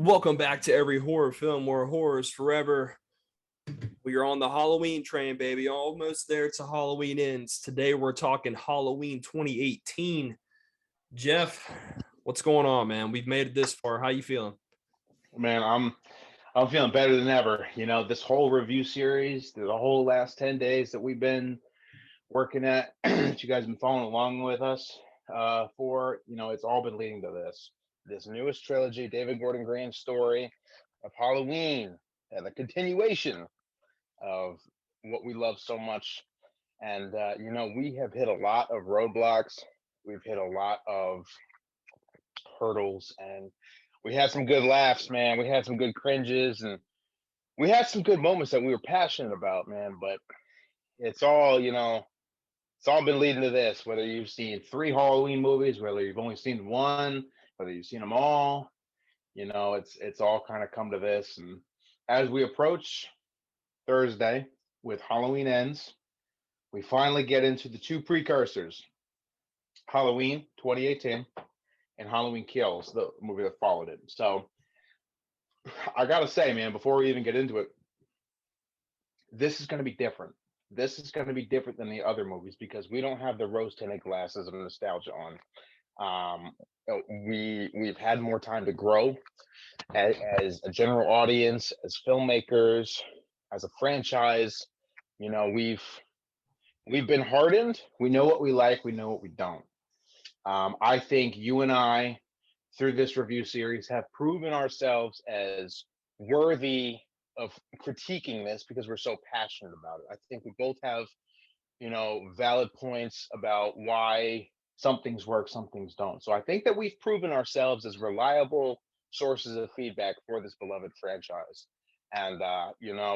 Welcome back to Every Horror Film Where Horrors Forever. We are on the Halloween train, baby. Almost there to Halloween ends. Today we're talking Halloween 2018. Jeff, what's going on, man? We've made it this far. How you feeling? Man, I'm feeling better than ever. This whole review series, the whole last 10 days that we've been working at, that you guys have been following along with us it's all been leading to this newest trilogy, David Gordon Green's story of Halloween and the continuation of what we love so much. And we have hit a lot of roadblocks. We've hit a lot of hurdles, and we had some good laughs, man. We had some good cringes, and we had some good moments that we were passionate about, man. But it's all, it's all been leading to this. Whether you've seen 3 Halloween movies, whether you've only seen one, whether you've seen them all, it's all kind of come to this. And as we approach Thursday with Halloween Ends, we finally get into the 2 precursors, Halloween 2018 and Halloween Kills, the movie that followed it. So I gotta say, man, before we even get into it, this is gonna be different. This is gonna be different than the other movies because we don't have the rose-tinted glasses of nostalgia on. We've had more time to grow as a general audience, as filmmakers, as a franchise. We've been hardened. We know what we like. We know what we don't. I think you and I, through this review series, have proven ourselves as worthy of critiquing this because we're so passionate about it. I think we both have, valid points about why some things work, some things don't. So I think that we've proven ourselves as reliable sources of feedback for this beloved franchise. And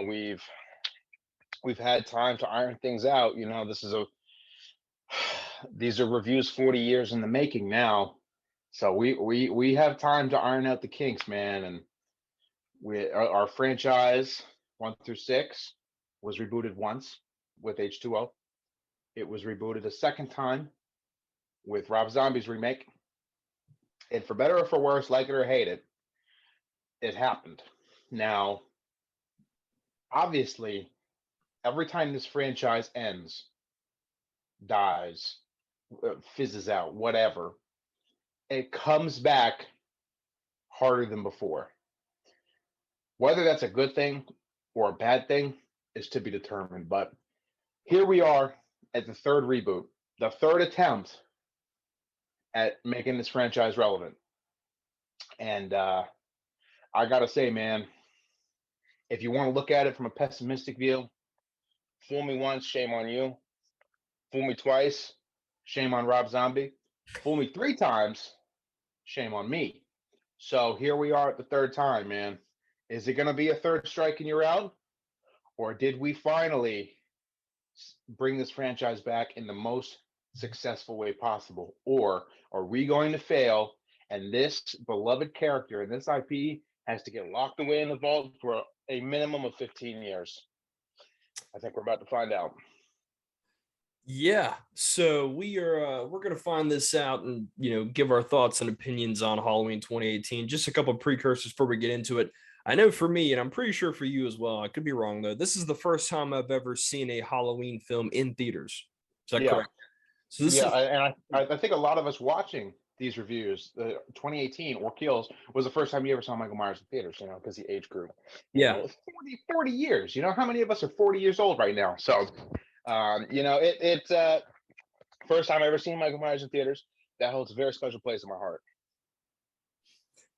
we've had time to iron things out. These are reviews 40 years in the making now. So we have time to iron out the kinks, man. And our franchise 1 through 6 was rebooted once with H2O. It was rebooted a second time with Rob Zombie's remake. And for better or for worse, like it or hate it, it happened. Now, obviously, every time this franchise ends, dies, fizzes out, whatever, it comes back harder than before. Whether that's a good thing or a bad thing is to be determined. But here we are at the 3rd reboot, the 3rd attempt at making this franchise relevant. And I gotta say, man, if you want to look at it from a pessimistic view, fool me once, shame on you. Fool me twice, shame on Rob Zombie. Fool me 3 times, shame on me. So here we are at the 3rd time, man. Is it going to be a 3rd strike and you're out? Or did we finally bring this franchise back in the most successful way possible? Or are we going to fail and this beloved character and this IP has to get locked away in the vault for a minimum of 15 years? I think we're about to find out. Yeah, so we're gonna find this out and give our thoughts and opinions on Halloween 2018. Just a couple of precursors before we get into it. I know for me, and I'm pretty sure for you as well, I could be wrong though, this is the first time I've ever seen a Halloween film in theaters. Is that correct? So this and I think a lot of us watching these reviews, 2018 or Kills, was the first time you ever saw Michael Myers in theaters, because the age group. Yeah. 40 years. How many of us are 40 years old right now? So it's first time I ever seen Michael Myers in theaters. That holds a very special place in my heart.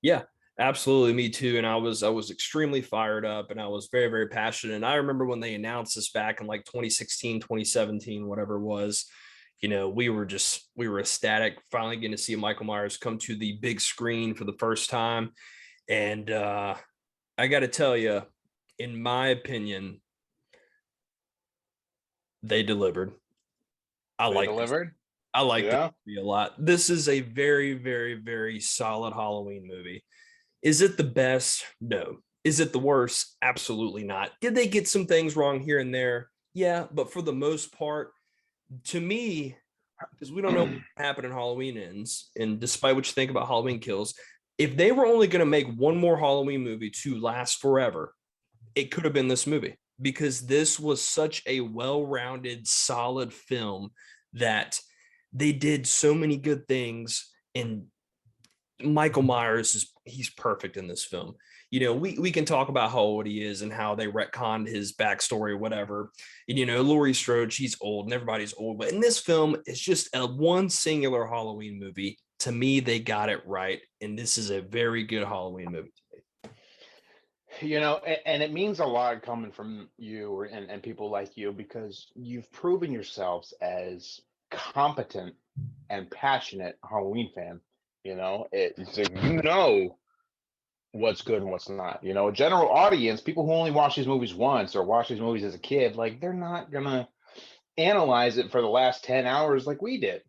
Yeah, absolutely. Me too. And I was extremely fired up and I was very, very passionate. And I remember when they announced this back in like 2016, 2017, whatever it was, we were ecstatic finally getting to see Michael Myers come to the big screen for the first time. And I got to tell you, in my opinion, they delivered. I like this movie a lot. This is a very, very, very solid Halloween movie. Is it the best? No. Is it the worst? Absolutely not. Did they get some things wrong here and there? Yeah, but for the most part, to me, because we don't know what happened in Halloween Ends, and despite what you think about Halloween Kills, If they were only going to make one more Halloween movie to last forever, it could have been this movie, because this was such a well-rounded, solid film that they did so many good things. And Michael Myers he's perfect in this film. We can talk about how old he is and how they retconned his backstory, whatever. And Laurie Strode, she's old and everybody's old, but in this film, it's just a one singular Halloween movie. To me, they got it right, and this is a very good Halloween movie. And it means a lot coming from you and people like you, because you've proven yourselves as competent and passionate Halloween fan. It's like, what's good and what's not. A general audience, people who only watch these movies once or watch these movies as a kid, like, they're not gonna analyze it for the last 10 hours like we did.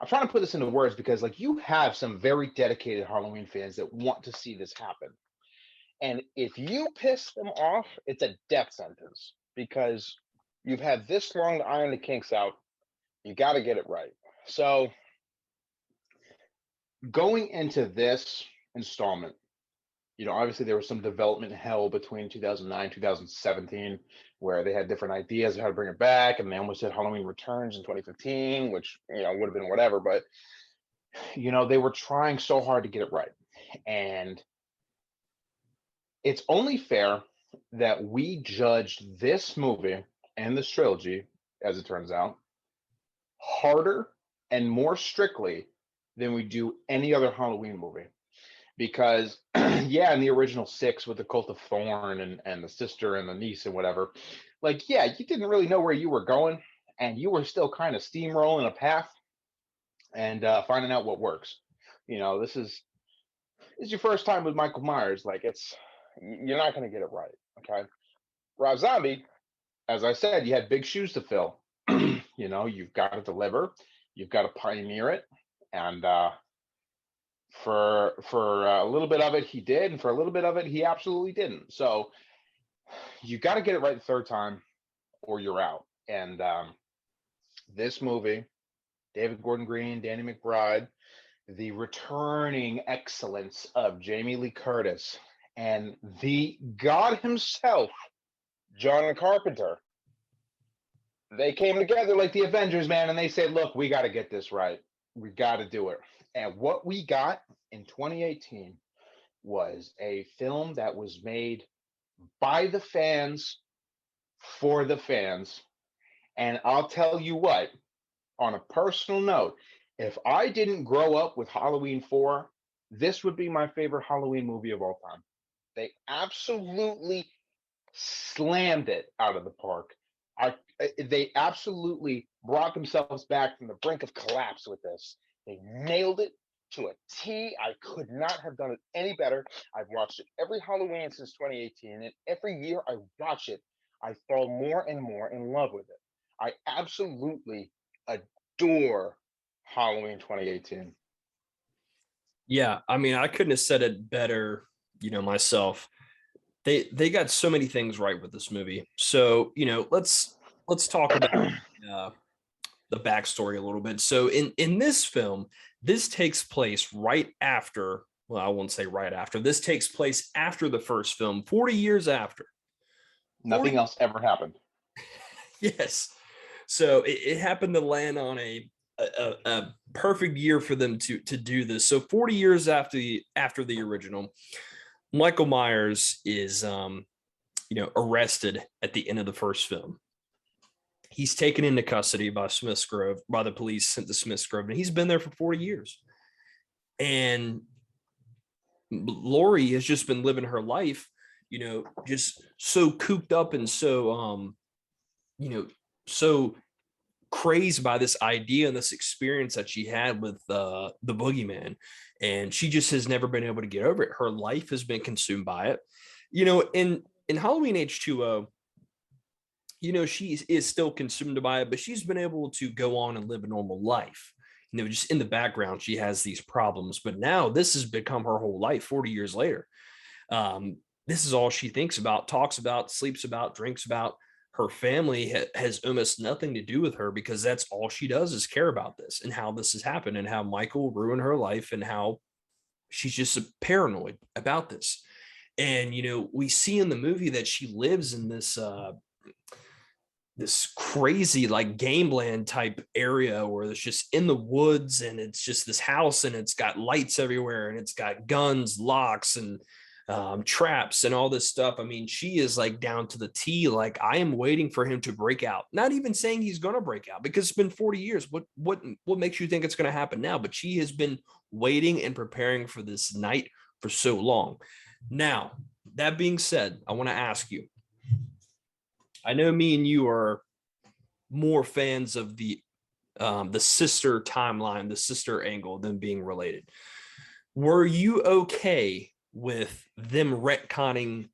I'm trying to put this into words because, like, you have some very dedicated Halloween fans that want to see this happen. And if you piss them off, it's a death sentence, because you've had this long to iron the kinks out. You got to get it right. So going into this installment, obviously there was some development hell between 2009, 2017, where they had different ideas of how to bring it back. And they almost did Halloween Returns in 2015, which, would have been whatever. But, they were trying so hard to get it right. And it's only fair that we judged this movie and this trilogy, as it turns out, harder and more strictly than we do any other Halloween movie. Because yeah, in the original 6 with the Cult of Thorn and the sister and the niece and whatever, like, yeah, you didn't really know where you were going, and you were still kind of steamrolling a path and finding out what works. This is your first time with Michael Myers. Like, you're not going to get it right. Okay. Rob Zombie, as I said, you had big shoes to fill. You've got to deliver, you've got to pioneer it. And for a little bit of it he did, and for a little bit of it he absolutely didn't. So you got to get it right the third time or you're out. And this movie, David Gordon Green, Danny McBride, the returning excellence of Jamie Lee Curtis, and the God himself, John Carpenter, they came together like the Avengers, man, and they said, look, we got to get this right. We got to do it. And what we got in 2018 was a film that was made by the fans for the fans. And I'll tell you what, on a personal note, if I didn't grow up with Halloween 4, this would be my favorite Halloween movie of all time. They absolutely slammed it out of the park. They absolutely brought themselves back from the brink of collapse with this. They nailed it to a T. I could not have done it any better. I've watched it every Halloween since 2018, and every year I watch it, I fall more and more in love with it. I absolutely adore Halloween 2018. Yeah, I mean, I couldn't have said it better, myself. They got so many things right with this movie. So, let's talk about the backstory a little bit. So in this film, this takes place right after, well, I won't say right after. This takes place after the first film, 40 years after. Nothing else ever happened. Yes. So it happened to land on a perfect year for them to do this. So 40 years after the original, Michael Myers is arrested at the end of the first film. He's taken into custody by the police sent to Smith's Grove, and he's been there for 40 years. And Laurie has just been living her life, just so cooped up and so so crazed by this idea and this experience that she had with the boogeyman, and she just has never been able to get over it. Her life has been consumed by it. In Halloween H2O, she is still consumed by it, but she's been able to go on and live a normal life. Just in the background, she has these problems, but now this has become her whole life. 40 years later, this is all she thinks about, talks about, sleeps about, drinks about. her family has almost nothing to do with her, because that's all she does is care about this and how this has happened and how Michael ruined her life and how she's just paranoid about this. And we see in the movie that she lives in this crazy like gameland type area where it's just in the woods, and it's just this house, and it's got lights everywhere, and it's got guns, locks, and traps and all this stuff. I mean, she is like down to the T. Like, I am waiting for him to break out. Not even saying he's going to break out, because it's been 40 years. What makes you think it's going to happen now? But she has been waiting and preparing for this night for so long. Now, that being said, I want to ask you. I know me and you are more fans of the sister timeline, the sister angle, than being related. Were you okay with them retconning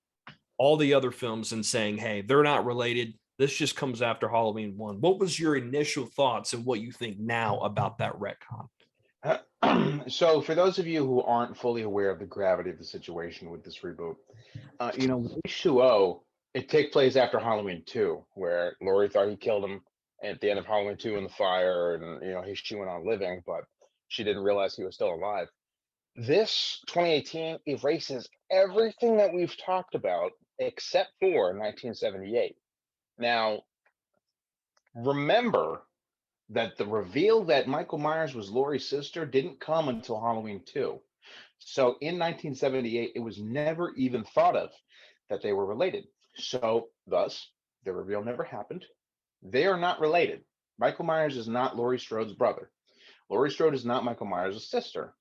all the other films and saying, hey, they're not related, this just comes after Halloween 1? What was your initial thoughts and what you think now about that retcon? So for those of you who aren't fully aware of the gravity of the situation with this reboot, H2O, it takes place after Halloween 2, where Laurie thought he killed him at the end of Halloween 2 in the fire, and she went on living, but she didn't realize he was still alive. This 2018 erases everything that we've talked about except for 1978. Now, remember that the reveal that Michael Myers was Laurie's sister didn't come until Halloween 2. So in 1978, it was never even thought of that they were related. So thus, the reveal never happened. They are not related. Michael Myers is not Laurie Strode's brother. Laurie Strode is not Michael Myers' sister.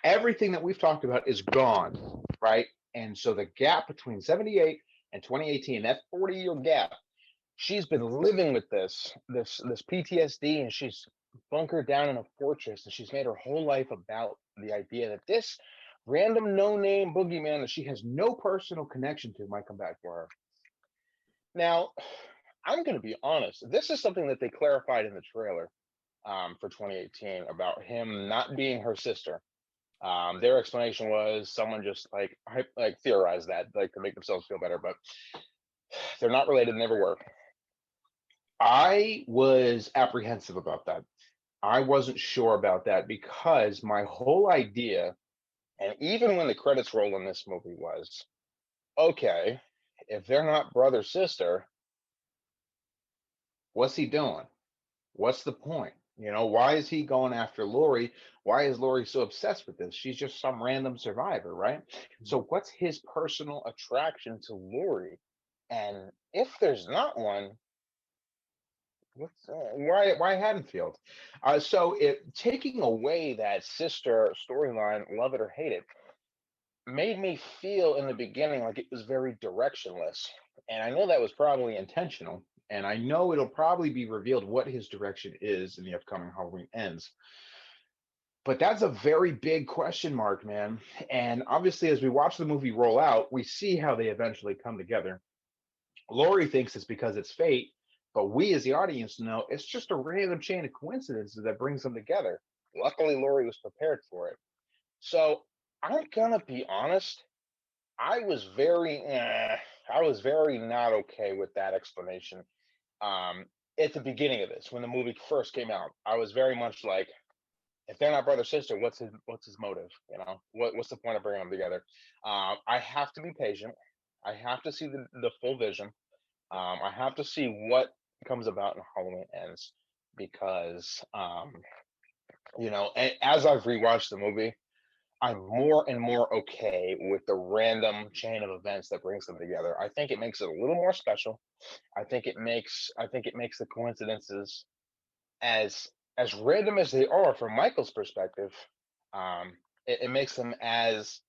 Everything that we've talked about is gone, right? And so the gap between 78 and 2018, that 40-year gap, she's been living with this PTSD, and she's bunkered down in a fortress, and she's made her whole life about the idea that this random no-name boogeyman that she has no personal connection to might come back for her. Now, I'm going to be honest. This is something that they clarified in the trailer for 2018 about him not being her sister. Their explanation was someone just like theorized that, like, to make themselves feel better, but they're not related, never were. I was apprehensive about that. I wasn't sure about that because my whole idea, and even when the credits roll in this movie, was, okay, if they're not brother sister, what's he doing? What's the point? Why is he going after Laurie? Why is Laurie so obsessed with this? She's just some random survivor, right? So what's his personal attraction to Laurie? And if there's not one, why Haddonfield? So taking away that sister storyline, love it or hate it, made me feel in the beginning like it was very directionless. And I know that was probably intentional. And I know it'll probably be revealed what his direction is in the upcoming Halloween Ends. But that's a very big question mark, man. And obviously, as we watch the movie roll out, we see how they eventually come together. Laurie thinks it's because it's fate, but we as the audience know it's just a random chain of coincidences that brings them together. Luckily, Laurie was prepared for it. So I'm gonna be honest. I was very not okay with that explanation. At the beginning of this, when the movie first came out, I was very much like, if they're not brother sister, what's his motive? What's the point of bringing them together? I have to be patient. I have to see the full vision. I have to see what comes about in Halloween Ends, because as I've rewatched the movie, I'm more and more okay with the random chain of events that brings them together. I think it makes it a little more special. I think it makes the coincidences, as random as they are from Michael's perspective, it makes them as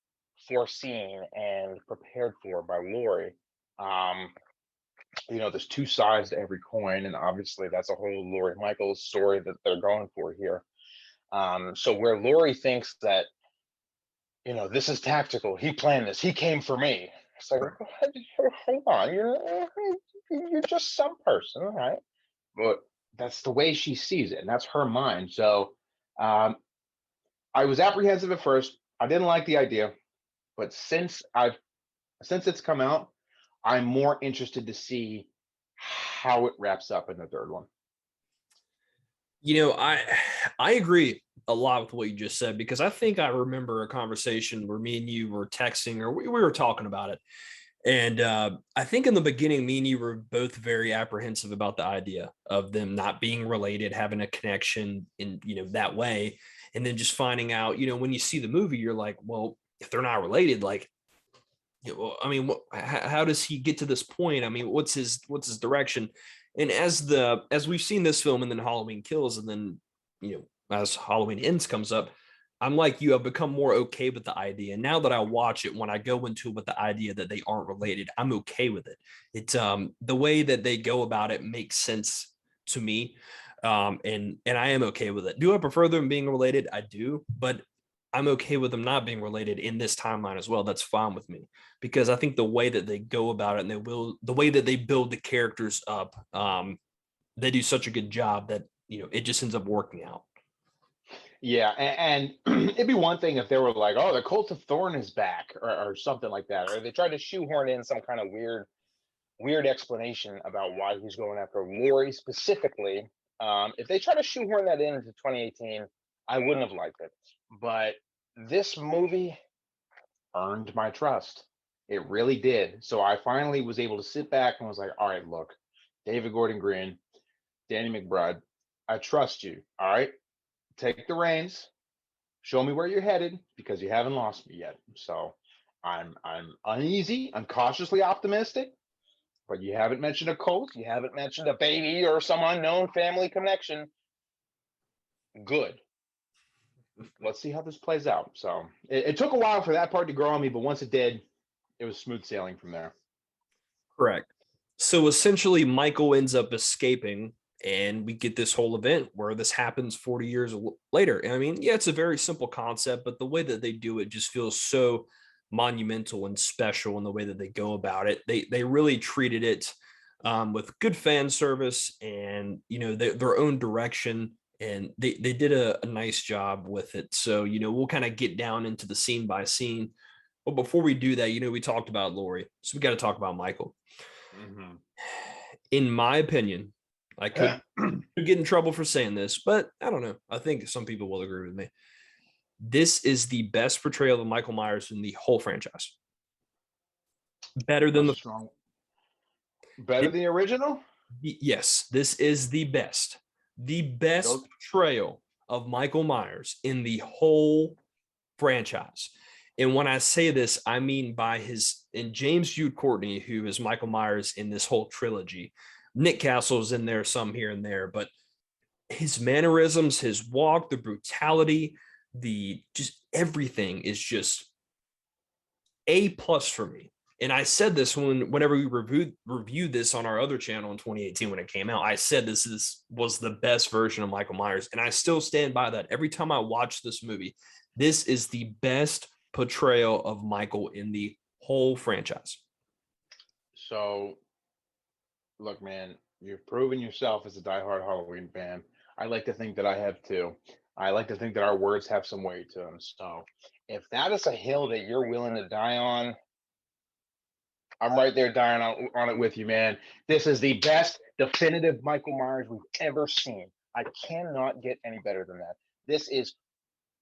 foreseen and prepared for by Laurie. There's two sides to every coin, and obviously that's a whole Laurie Michaels story that they're going for here. So where Laurie thinks that, this is tactical, he planned this, he came for me. It's like, hold on, you're just some person, right? But that's the way she sees it, and that's her mind. So I was apprehensive at first. I didn't like the idea, but since it's come out, I'm more interested to see how it wraps up in the third one. I agree a lot with what you just said, because I think I remember a conversation where me and you were texting, or we were talking about it. And I think in the beginning, me and you were both very apprehensive about the idea of them not being related, having a connection in, that way. And then just finding out, when you see the movie, you're like, well, if they're not related, like, I mean, how does he get to this point? I mean, what's his direction? And as we've seen this film, and then Halloween Kills, and then as Halloween Ends comes up, I'm like you. I've become more okay with the idea. And now that I watch it, when I go into it with the idea that they aren't related, I'm okay with it. It's the way that they go about it makes sense to me, and I am okay with it. Do I prefer them being related? I do, but I'm okay with them not being related in this timeline as well. That's fine with me, because I think the way that they go about it, and the way that they build the characters up, they do such a good job that it just ends up working out. Yeah, and it'd be one thing if they were like, "Oh, the Cult of Thorn is back," or something like that, or they tried to shoehorn in some kind of weird explanation about why he's going after Laurie specifically. If they try to shoehorn that in into 2018, I wouldn't have liked it. But this movie earned my trust. It really did. So I finally was able to sit back and was like, all right, look, David Gordon Green, Danny McBride, I trust you. All right, take the reins, show me where you're headed, because you haven't lost me yet. So I'm uneasy, I'm cautiously optimistic, but you haven't mentioned a cult, you haven't mentioned a baby or some unknown family connection. Good. Let's see how this plays out. So it took a while for that part to grow on me, but once it did, it was smooth sailing from there. Correct. So essentially, Michael ends up escaping, and we get this whole event where this happens 40 years later. And I mean, yeah, it's a very simple concept, but the way that they do it just feels so monumental and special in the way that they go about it. They really treated it with good fan service, and their own direction, and they did a nice job with it. So we'll kind of get down into the scene by scene. But before we do that, we talked about Laurie, so we got to talk about Michael. Mm-hmm. In my opinion, I could get in trouble for saying this, but I don't know. I think some people will agree with me. This is the best portrayal of Michael Myers in the whole franchise. Better than That's strong. Better it, than the original? yes, this is the best. The best Go. portrayal of Michael Myers in the whole franchise. And when I say this, I mean by James Jude Courtney, who is Michael Myers in this whole trilogy. Nick Castle's in there some here and there, but his mannerisms, his walk, the brutality, the just everything is just A+ for me. And I said this whenever we reviewed this on our other channel in 2018 when it came out. I said was the best version of Michael Myers, and I still stand by that. Every time I watch this movie, this is the best portrayal of Michael in the whole franchise. So, look, man, you've proven yourself as a diehard Halloween fan. I like to think that I have too. I like to think that our words have some weight to them. So, if that is a hill that you're willing to die on, I'm right there dying on it with you, man. This is the best definitive Michael Myers we've ever seen. I cannot get any better than that. This is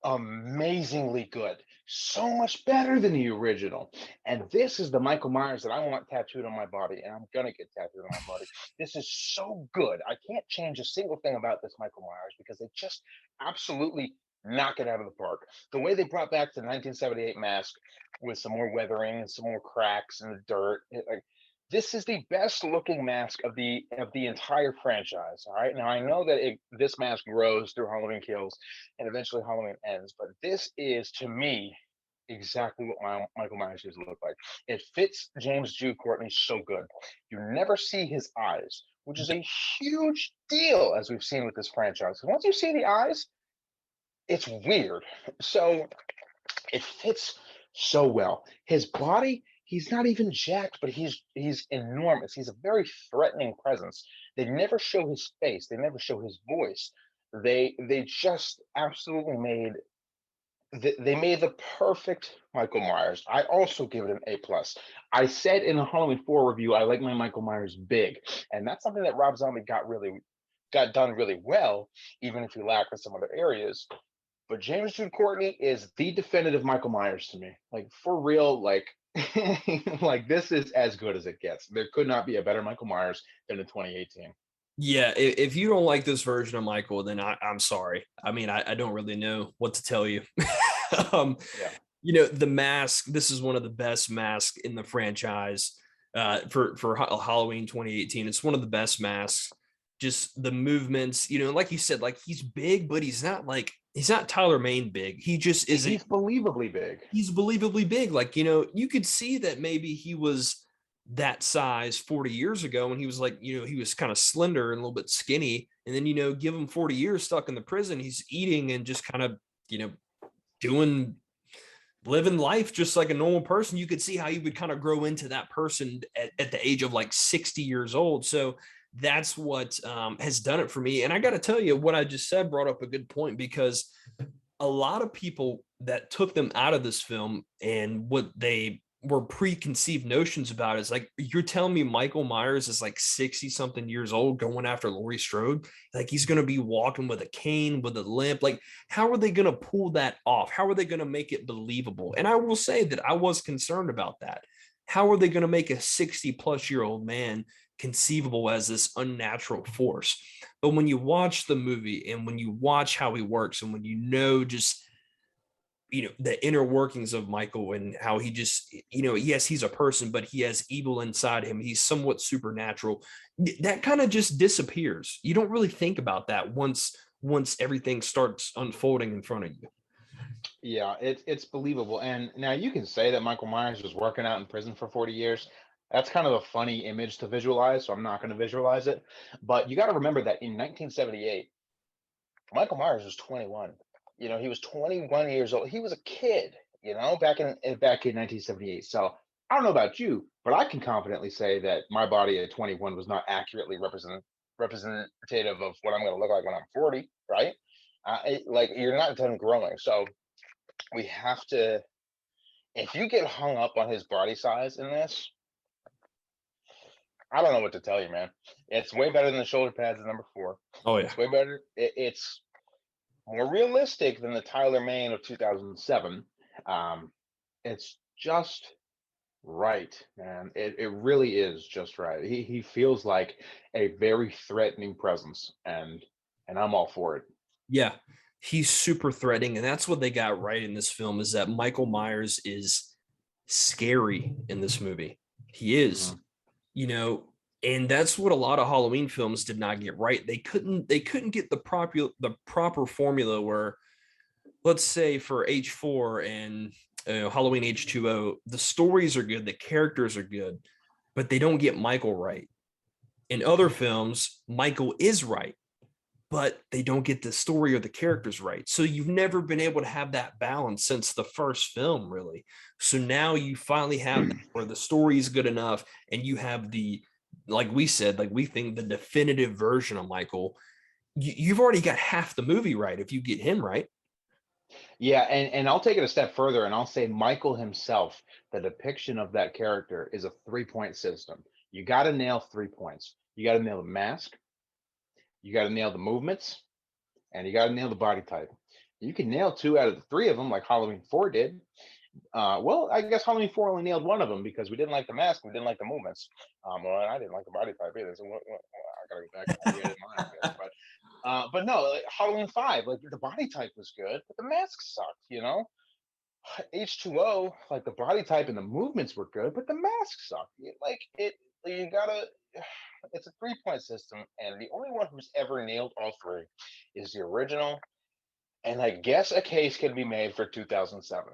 amazingly good, so much better than the original. And this is the Michael Myers that I want tattooed on my body, and I'm gonna get tattooed on my body. This is so good. I can't change a single thing about this Michael Myers, because they just absolutely knock it out of the park. The way they brought back the 1978 mask with some more weathering and some more cracks in the dirt, this is the best looking mask of the entire franchise. All right, now I know that this mask grows through Halloween Kills and eventually Halloween Ends, but this is, to me, exactly what Michael Myers used to look like. It fits James Jude Courtney so good. You never see his eyes, which is a huge deal, as we've seen with this franchise. Once you see the eyes, it's weird. So it fits so well. His body, he's not even jacked, but he's enormous. He's a very threatening presence. They never show his face. They never show his voice. They just absolutely made they made the perfect Michael Myers. I also give it an A plus. I said in the Halloween 4 review, I like my Michael Myers big, and that's something that Rob Zombie got done really well, even if he lacked in some other areas. But James Jude Courtney is the definitive Michael Myers to me. Like for real, like like this is as good as it gets. There could not be a better Michael Myers than in 2018. Yeah, if you don't like this version of Michael, then I'm sorry. I mean, I don't really know what to tell you. um, Yeah. the mask. This is one of the best masks in the franchise. For Halloween 2018, it's one of the best masks. Just the movements, like you said, like he's big, but he's not Tyler Mane big. He just is He's believably big. he's believably big. Like, you could see that maybe he was that size 40 years ago when he was like, he was kind of slender and a little bit skinny. And then, give him 40 years stuck in the prison, he's eating and just kind of, doing living life just like a normal person. You could see how you would kind of grow into that person at the age of like 60 years old. So that's what has done it for me. And I got to tell you, what I just said brought up a good point, because a lot of people that took them out of this film and what they were preconceived notions about is like, you're telling me Michael Myers is like 60 something years old going after Laurie Strode, like he's going to be walking with a cane with a limp. Like, how are they going to pull that off? How are they going to make it believable? And I will say that I was concerned about that. How are they going to make a 60-plus-year-old man conceivable as this unnatural force? But when you watch the movie and when you watch how he works, and when just the inner workings of Michael and how he just, yes, he's a person, but he has evil inside him. He's somewhat supernatural. That kind of just disappears. You don't really think about that once everything starts unfolding in front of you. Yeah, it's believable. And now you can say that Michael Myers was working out in prison for 40 years. That's kind of a funny image to visualize, so I'm not going to visualize it. But you got to remember that in 1978, Michael Myers was 21. He was 21 years old. He was a kid, back in 1978. So I don't know about you, but I can confidently say that my body at 21 was not accurately representative of what I'm going to look like when I'm 40, right? Like you're not done growing. So we have to, if you get hung up on his body size in this, I don't know what to tell you, man. It's way better than the shoulder pads at number 4. Oh yeah. It's way better. It's more realistic than the Tyler Mane of 2007. It's just right, man. It really is just right. He feels like a very threatening presence, and I'm all for it. Yeah. He's super threatening. And that's what they got right in this film, is that Michael Myers is scary in this movie. He is, Mhm. you know, and that's what a lot of Halloween films did not get right. They couldn't get the proper formula where, let's say for H4 and Halloween H2O, the stories are good, the characters are good, but they don't get Michael right. In other films, Michael is right, but they don't get the story or the characters right. So you've never been able to have that balance since the first film, really. So now you finally have that where the story is good enough and you have like we said, like we think the definitive version of Michael. You've already got half the movie right if you get him right. Yeah, and I'll take it a step further, and I'll say Michael himself, the depiction of that character is a 3-point system. You got to nail 3 points. You got to nail the mask, you got to nail the movements, and you got to nail the body type. You can nail 2 out of the 3 of them, like Halloween 4 did. Well, I guess Halloween 4 only nailed 1 of them because we didn't like the mask, we didn't like the movements. Well, I didn't like the body type either. So I gotta go back and re-edit mine, I guess. But no, like Halloween 5, like the body type was good, but the mask sucked. H2O, like the body type and the movements were good, but the mask sucked. Like you gotta. It's a 3-point system, and the only one who's ever nailed all 3 is the original. And I guess a case can be made for 2007.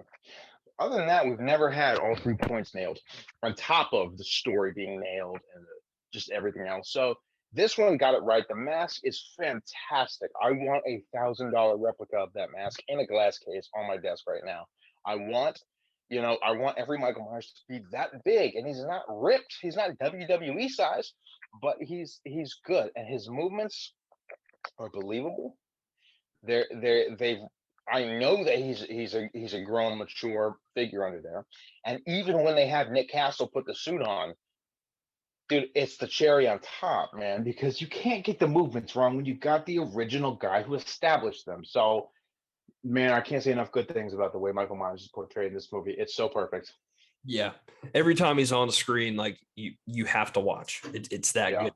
Other than that, we've never had all 3 points nailed, on top of the story being nailed and just everything else. So this one got it right. The mask is fantastic. I want $1,000 replica of that mask in a glass case on my desk right now. I want, I want every Michael Myers to be that big, and he's not ripped. He's not WWE size, but he's good, and his movements are believable. They've I know that he's a grown, mature figure under there. And even when they have Nick Castle put the suit on, dude, it's the cherry on top, man, because you can't get the movements wrong when you got the original guy who established them. So, man, I can't say enough good things about the way Michael Myers is portrayed in this movie. It's so perfect. Yeah. Every time he's on the screen, like you have to watch. It's that Yeah. good.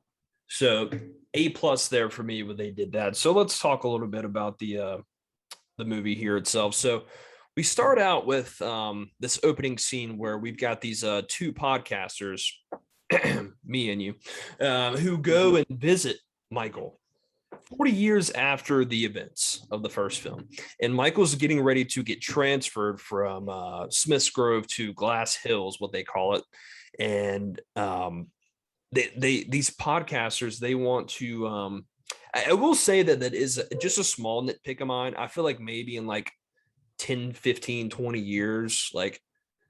So A+ there for me when they did that. So let's talk a little bit about the movie here itself. So we start out with this opening scene where we've got these two podcasters, me and you, who go and visit Michael 40 years after the events of the first film. And Michael's getting ready to get transferred from Smith's Grove to Glass Hills, what they call it. And they these podcasters, they want to I will say that that is just a small nitpick of mine. I feel like maybe in like 10, 15, 20 years, like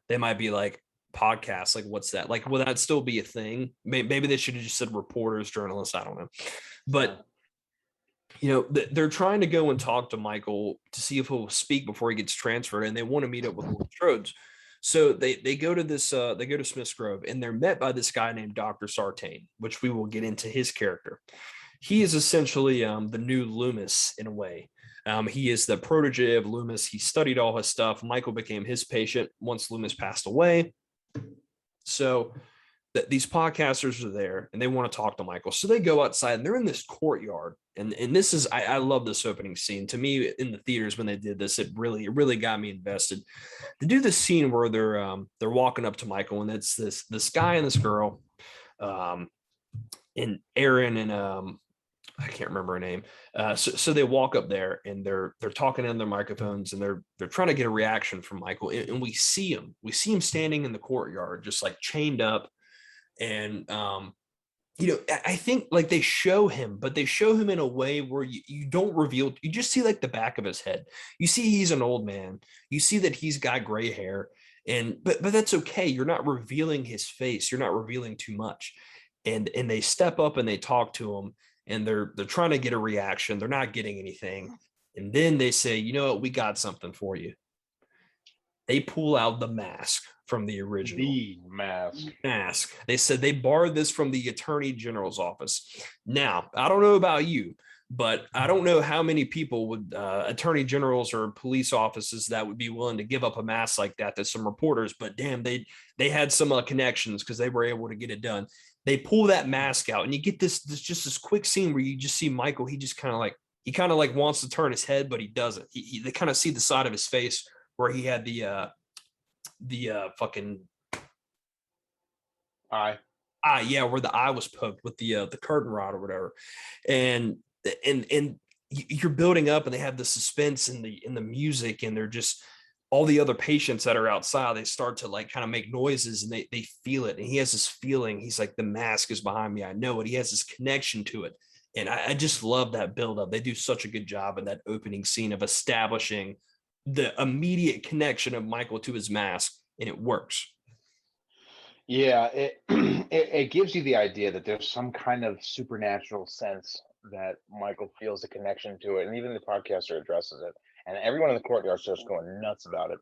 they might be like podcasts, like what's that? Like, will that still be a thing? Maybe they should have just said reporters, journalists, I don't know. But you know, they're trying to go and talk to Michael to see if he'll speak before he gets transferred, and they want to meet up with Laurie Strode. So they go to this they go to Smith's Grove, and they're met by this guy named Dr. Sartain, which we will get into his character. He is essentially the new Loomis in a way. He is the protege of Loomis. He studied all his stuff. Michael became his patient once Loomis passed away. So these podcasters are there and they want to talk to Michael. So they go outside and they're in this courtyard. And this is, I love this opening scene. To me, in the theaters when they did this, it really got me invested. They do this scene where they're walking up to Michael, and it's this guy and this girl, and Aaron and I can't remember her name. So they walk up there and they're talking in their microphones, and they're trying to get a reaction from Michael. And we see him standing in the courtyard, just like chained up. And you know, I think like they show him, but they show him in a way where you don't reveal, you just see like the back of his head. You see he's an old man. You see that he's got gray hair. And but that's okay. You're not revealing his face. You're not revealing too much. And they step up and they talk to him, and they're trying to get a reaction. They're not getting anything. And then they say, you know what, we got something for you. They pull out the mask from the original. The mask. They said they borrowed this from the Attorney General's office. Now, I don't know about you, but I don't know how many people would, attorney generals or police offices, that would be willing to give up a mask like that to some reporters. But damn, they had some connections because they were able to get it done. They pull that mask out, and you get this quick scene where you just see Michael. He just kind of like wants to turn his head, but he doesn't. They kind of see the side of his face where he had the fucking eye. Yeah, where the eye was poked with the curtain rod or whatever. And you're building up, and they have the suspense in the music, and they're just, all the other patients that are outside, they start to like kind of make noises, and they feel it. And he has this feeling, he's like, the mask is behind me, I know it. He has this connection to it. And I just love that buildup. They do such a good job in that opening scene of establishing the immediate connection of Michael to his mask, and it works. Yeah, it gives you the idea that there's some kind of supernatural sense that Michael feels a connection to it, and even the podcaster addresses it, and everyone in the courtyard starts going nuts about it.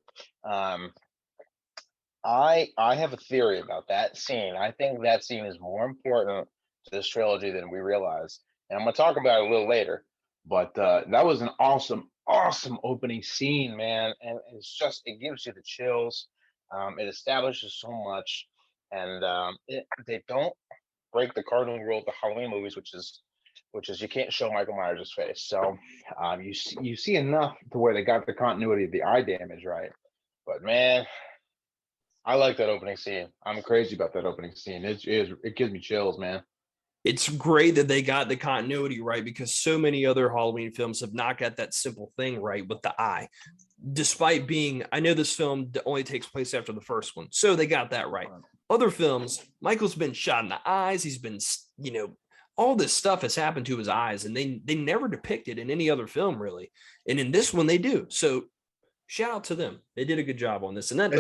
I have a theory about that scene. I think that scene is more important to this trilogy than we realize, and I'm going to talk about it a little later. But that was an awesome opening scene, man, and it gives you the chills. It establishes so much, and they don't break the cardinal rule of the Halloween movies, which is you can't show Michael Myers' face. So you see enough to where they got the continuity of the eye damage right. But man, I like that opening scene. I'm crazy about that opening scene. It gives me chills, man. It's great that they got the continuity right, because so many other Halloween films have not got that simple thing right with the eye. Despite being, I know this film only takes place after the first one, so they got that right. Other films, Michael's been shot in the eyes. He's been, you know, all this stuff has happened to his eyes, and they never depict it in any other film really. And in this one, they do. So shout out to them. They did a good job on this. And that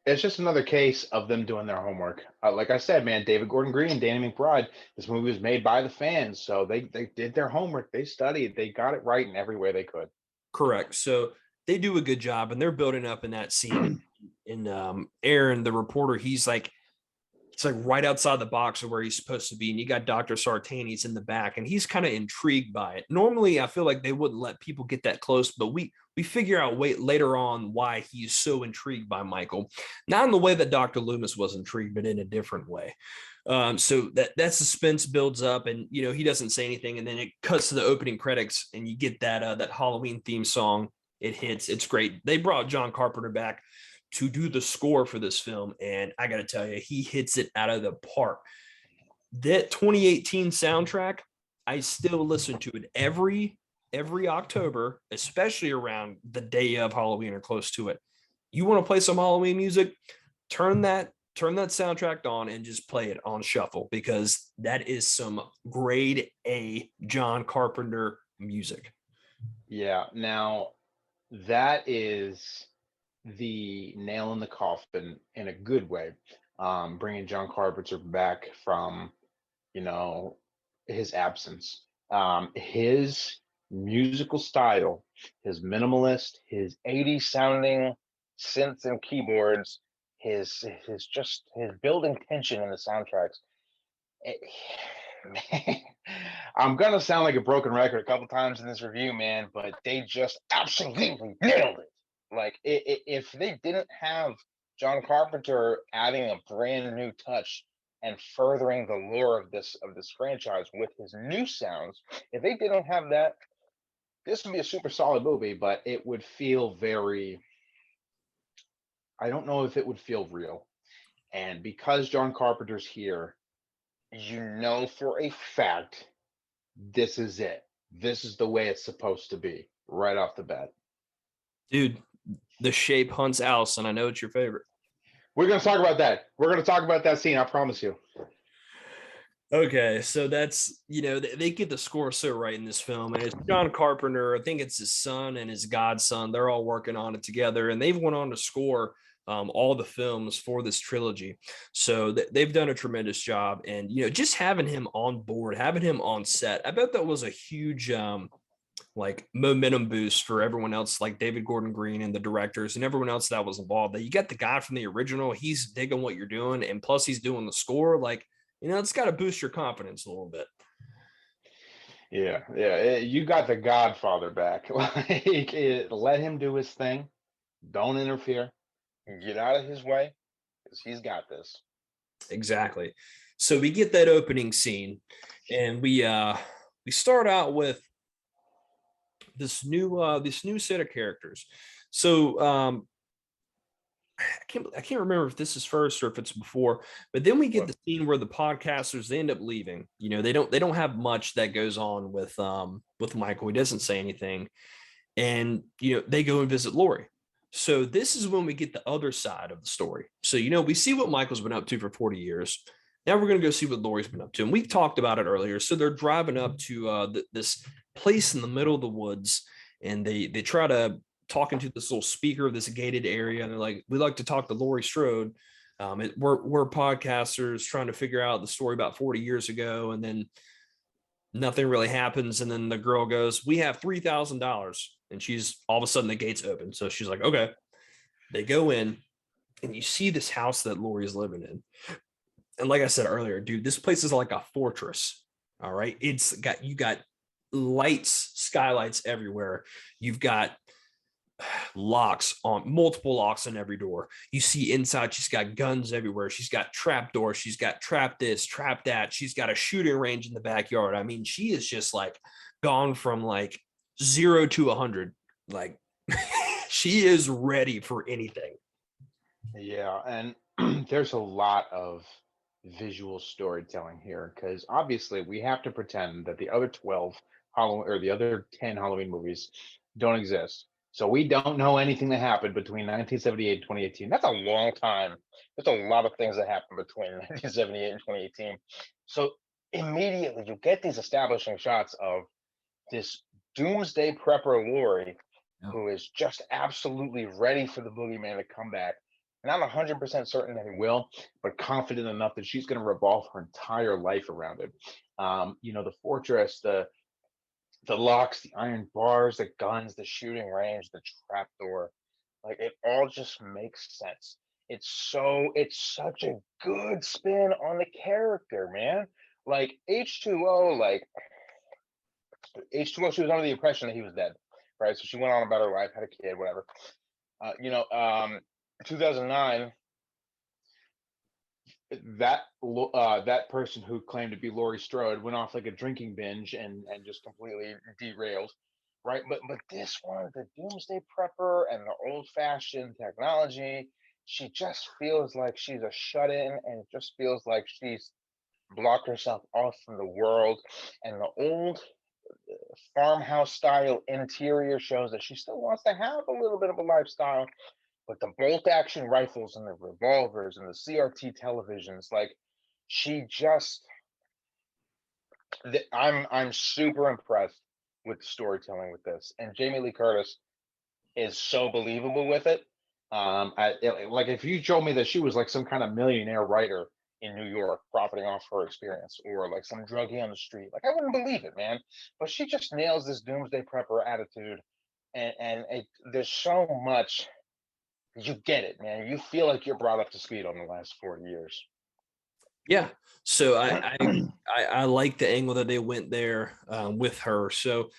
it's just another case of them doing their homework. Like I said, man, David Gordon Green, Danny McBride, this movie was made by the fans. So they did their homework. They studied. They got it right in every way they could. Correct. So they do a good job, and they're building up in that scene. And Aaron, the reporter, he's like right outside the box of where he's supposed to be, and you got Dr. Sartani's in the back, and he's kind of intrigued by it. Normally, I feel like they wouldn't let people get that close, but we figure out later on why he's so intrigued by Michael, not in the way that Dr. Loomis was intrigued, but in a different way. So that suspense builds up, and he doesn't say anything, and then it cuts to the opening credits, and you get that Halloween theme song. It hits. It's great. They brought John Carpenter back to do the score for this film, and I got to tell you, he hits it out of the park. That 2018 soundtrack, I still listen to it every October, especially around the day of Halloween or close to it. You want to play some Halloween music? Turn that soundtrack on and just play it on shuffle, because that is some grade A John Carpenter music. Yeah. Now, that is the nail in the coffin in a good way. Bringing John Carpenter back from, his absence. His musical style, his minimalist, his 80s sounding synths and keyboards, his building tension in the soundtracks. Man, I'm gonna sound like a broken record a couple times in this review, man, but they just absolutely nailed it. Like, if they didn't have John Carpenter adding a brand new touch and furthering the lure of this franchise with his new sounds, if they didn't have that, this would be a super solid movie, but it would feel very, I don't know if it would feel real. And because John Carpenter's here, for a fact, this is it. This is the way it's supposed to be right off the bat. Dude, the shape hunts Allison. I know it's your favorite. We're going to talk about that. We're going to talk about that scene. I promise you. Okay, so that's, they get the score so right in this film, and it's John Carpenter. I think it's his son and his godson. They're all working on it together, and they've went on to score all the films for this trilogy. So they've done a tremendous job, and just having him on board, having him on set, I bet that was a huge like momentum boost for everyone else, like David Gordon Green and the directors and everyone else that was involved. That you got the guy from the original, he's digging what you're doing, and plus he's doing the score. Like, it's got to boost your confidence a little bit. Yeah. You got the Godfather back. Let him do his thing. Don't interfere. Get out of his way, because he's got this. Exactly. So we get that opening scene, and we start out with this new set of characters. So I can't remember if this is first or if it's before, but then we get the scene where the podcasters, they end up leaving. They don't have much that goes on with Michael. He doesn't say anything, and they go and visit Laurie. So this is when we get the other side of the story. So we see what Michael's been up to for 40 years. Now we're going to go see what Laurie's been up to, and we talked about it earlier. So they're driving up to this place in the middle of the woods, and they try to talking to this little speaker of this gated area, and they're like, "We'd like to talk to Laurie Strode. We're podcasters trying to figure out the story about 40 years ago," and then nothing really happens. And then the girl goes, "We have $3,000," and she's all of a sudden the gates open. So she's like, "Okay." They go in, and you see this house that Laurie's living in. And like I said earlier, dude, this place is like a fortress. All right, you got lights, skylights everywhere. You've got multiple locks on every door. You see inside, she's got guns everywhere. She's got trap doors. She's got trap this, trap that. She's got a shooting range in the backyard. I mean, she is just like gone from like 0 to 100. Like she is ready for anything. Yeah, and there's a lot of visual storytelling here, because obviously we have to pretend that the other 12 Halloween, or the other 10 Halloween movies, don't exist. So we don't know anything that happened between 1978 and 2018. That's a long time. There's a lot of things that happened between 1978 and 2018. So immediately you get these establishing shots of this doomsday prepper Laurie, who is just absolutely ready for the boogeyman to come back. Not 100% certain that he will, but confident enough that she's going to revolve her entire life around it. The fortress, the The locks, the iron bars, the guns, the shooting range, the trapdoor, like it all just makes sense. It's such a good spin on the character, man. Like H2O, she was under the impression that he was dead, right? So she went on about her life, had a kid, whatever. You know, 2009, that person who claimed to be Laurie Strode went off like a drinking binge and just completely derailed, right? But this one, the Doomsday Prepper and the old fashioned technology, she just feels like she's a shut in, and it just feels like she's blocked herself off from the world. And the old farmhouse style interior shows that she still wants to have a little bit of a lifestyle, but the bolt action rifles and the revolvers and the CRT televisions, like she just, I'm super impressed with the storytelling with this, and Jamie Lee Curtis is so believable with it. Like if you told me that she was like some kind of millionaire writer in New York profiting off her experience, or like some druggie on the street, like I wouldn't believe it, man. But she just nails this doomsday prepper attitude, and there's so much. You get it, man. You feel like you're brought up to speed on the last 40 years. Yeah. So I like the angle that they went there with her. So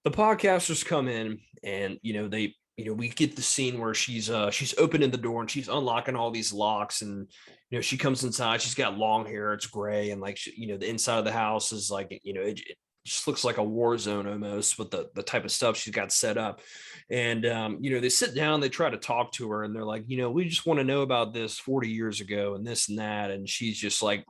the podcasters come in, and we get the scene where she's opening the door and she's unlocking all these locks, and she comes inside. She's got long hair, it's gray, and like the inside of the house is like it just looks like a war zone almost with the type of stuff she's got set up. And they sit down, they try to talk to her, and they're like, we just want to know about this 40 years ago and this and that. And she's just like,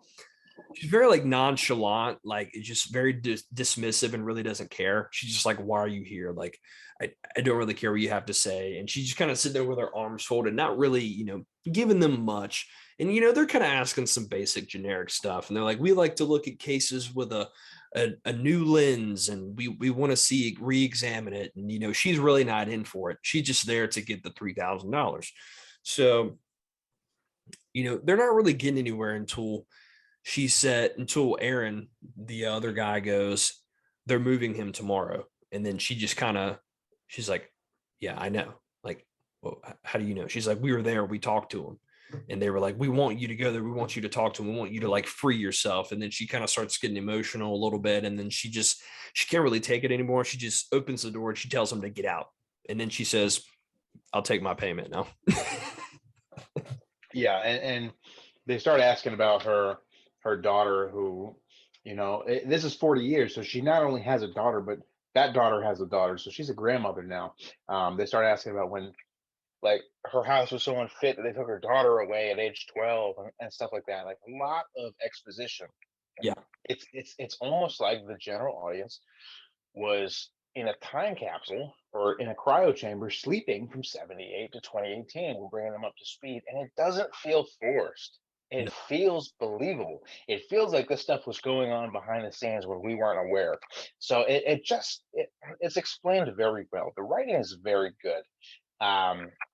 she's very like nonchalant, like it's just very dismissive and really doesn't care. She's just like, why are you here? Like, I don't really care what you have to say. And she just kind of sitting there with her arms folded, not really, giving them much. And, they're kind of asking some basic generic stuff. And they're like, we like to look at cases with a new lens, and we want to see re-examine it. And, she's really not in for it. She's just there to get the $3,000. So, they're not really getting anywhere until until Aaron, the other guy, goes, they're moving him tomorrow. And then she just she's like, yeah, I know. Like, well, how do you know? She's like, we were there, we talked to him. And they were like, we want you to go there, we want you to talk to him, we want you to like free yourself. And then she kind of starts getting emotional a little bit, and then she can't really take it anymore. She just opens the door and she tells him to get out. And then she says, I'll take my payment now. Yeah, and they start asking about her daughter, who, this is 40 years, so she not only has a daughter, but that daughter has a daughter, so she's a grandmother now. They start asking about when, like, her house was so unfit that they took her daughter away at age 12, and stuff like that. Like a lot of exposition. Yeah. It's almost like the general audience was in a time capsule or in a cryo chamber sleeping from 78 to 2018. We're bringing them up to speed, and it doesn't feel forced. It No. feels believable. It feels like this stuff was going on behind the scenes when we weren't aware. So it's explained very well. The writing is very good.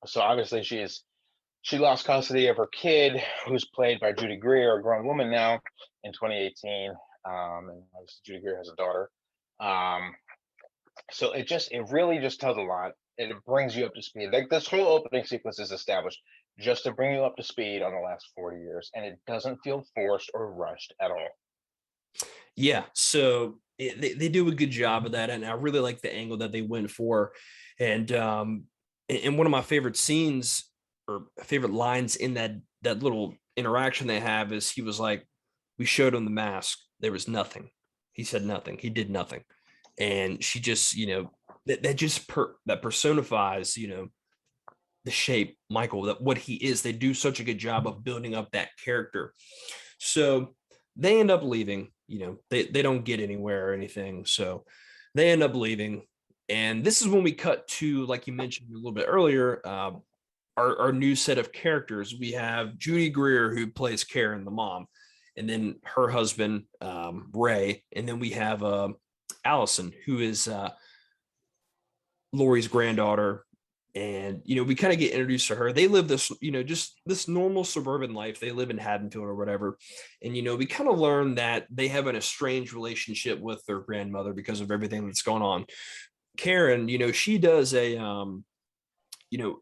So obviously she lost custody of her kid, who's played by Judy Greer, a grown woman now, in 2018. And obviously Judy Greer has a daughter. So it really just tells a lot. It brings you up to speed. Like this whole opening sequence is established just to bring you up to speed on the last 40 years, and it doesn't feel forced or rushed at all. Yeah. So they do a good job of that. And I really like the angle that they went for. And one of my favorite scenes or favorite lines in that little interaction they have is he was like, we showed him the mask. There was nothing. He said nothing. He did nothing. And she just, that personifies, the shape, Michael, that what he is. They do such a good job of building up that character. So they end up leaving, they don't get anywhere or anything. So they end up leaving. And this is when we cut to, like you mentioned a little bit earlier, our new set of characters. We have Judy Greer, who plays Karen, the mom, and then her husband, Ray. And then we have Allison, who is Laurie's granddaughter. And we kind of get introduced to her. They live this, just this normal suburban life. They live in Haddonfield or whatever. And we kind of learn that they have an estranged relationship with their grandmother because of everything that's going on. Karen, she does a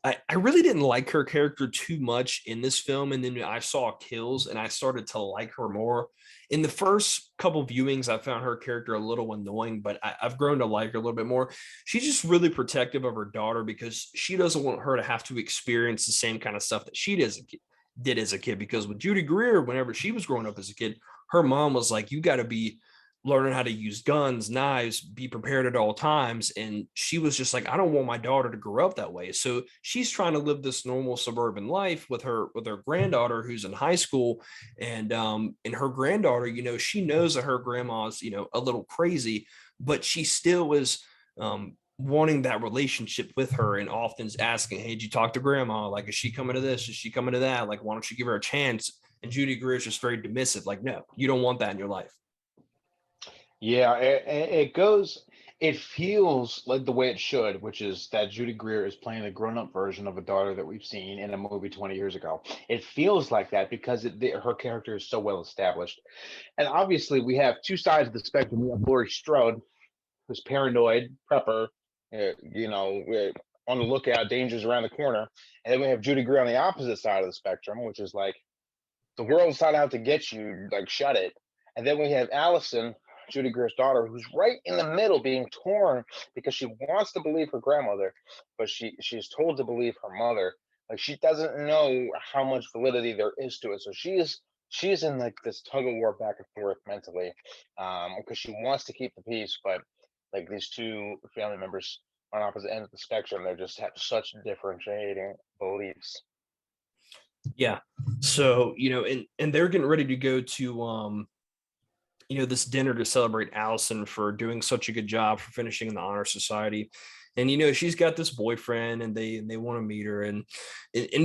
I really didn't like her character too much in this film. And then I saw Kills and I started to like her more. In the first couple viewings, I found her character a little annoying, but I've grown to like her a little bit more. She's just really protective of her daughter because she doesn't want her to have to experience the same kind of stuff that she did as a kid. Because with Judy Greer, whenever she was growing up as a kid, her mom was like, you got to be learning how to use guns, knives, be prepared at all times. And she was just like, I don't want my daughter to grow up that way. So she's trying to live this normal suburban life with her granddaughter who's in high school. And her granddaughter, she knows that her grandma's, a little crazy, but she still is wanting that relationship with her and often is asking, hey, did you talk to grandma? Like, is she coming to this? Is she coming to that? Like, why don't you give her a chance? And Judy Greer is just very dismissive. Like, no, you don't want that in your life. Yeah, it goes. It feels like the way it should, which is that Judy Greer is playing the grown-up version of a daughter that we've seen in a movie 20 years ago. It feels like that because her character is so well established. And obviously, we have two sides of the spectrum. We have Laurie Strode, who's paranoid, prepper, on the lookout, dangers around the corner. And then we have Judy Greer on the opposite side of the spectrum, which is like, the world's not out to get you, like, shut it. And then we have Allison, Judy Greer's daughter, who's right in the middle, being torn because she wants to believe her grandmother, but she's told to believe her mother. Like, she doesn't know how much validity there is to it. So she's in like this tug of war back and forth mentally, because she wants to keep the peace, but like these two family members on opposite ends of the spectrum, they just have such differentiating beliefs. Yeah. So, and they're getting ready to go to this dinner to celebrate Allison for doing such a good job for finishing in the honor society. And she's got this boyfriend and they want to meet her. And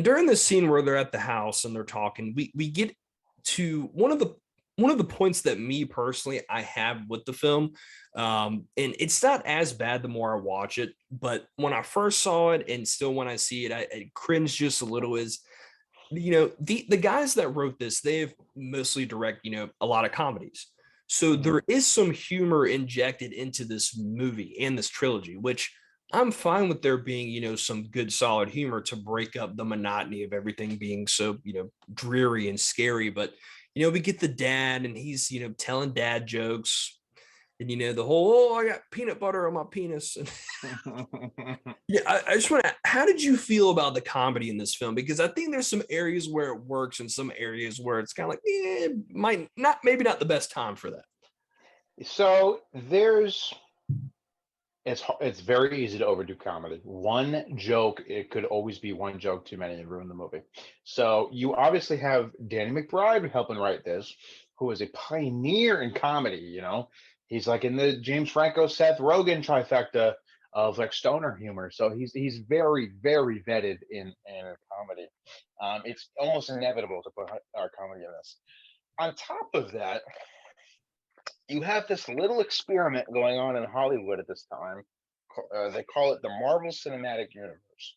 during this scene where they're at the house and they're talking, we get to one of the points that me personally I have with the film. And it's not as bad the more I watch it, but when I first saw it and still when I see it, I cringe just a little. Is the guys that wrote this, they've mostly direct a lot of comedies, so there is some humor injected into this movie and this trilogy, which I'm fine with there being some good solid humor to break up the monotony of everything being so dreary and scary. But we get the dad and he's telling dad jokes. And the whole, oh, I got peanut butter on my penis. Yeah, I just want to. How did you feel about the comedy in this film? Because I think there's some areas where it works and some areas where it's kind of like, might not, maybe not the best time for that. So it's very easy to overdo comedy. One joke, it could always be one joke too many and ruin the movie. So you obviously have Danny McBride helping write this, who is a pioneer in comedy. He's like in the James Franco, Seth Rogen trifecta of like stoner humor. So he's very, very vetted in comedy. It's almost inevitable to put our comedy in this. On top of that, you have this little experiment going on in Hollywood at this time. They call it the Marvel Cinematic Universe.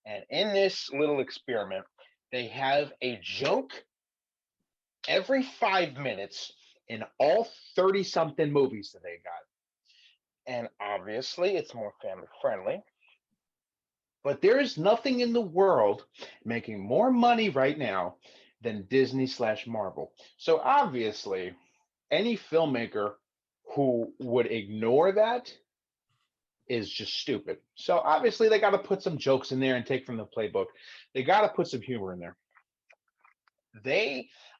And in this little experiment, they have a joke every 5 minutes in all 30 something movies that they got. And obviously, it's more family friendly. But there is nothing in the world making more money right now than Disney/Marvel. So obviously, any filmmaker who would ignore that is just stupid. So obviously they got to put some jokes in there and take from the playbook. They got to put some humor in there.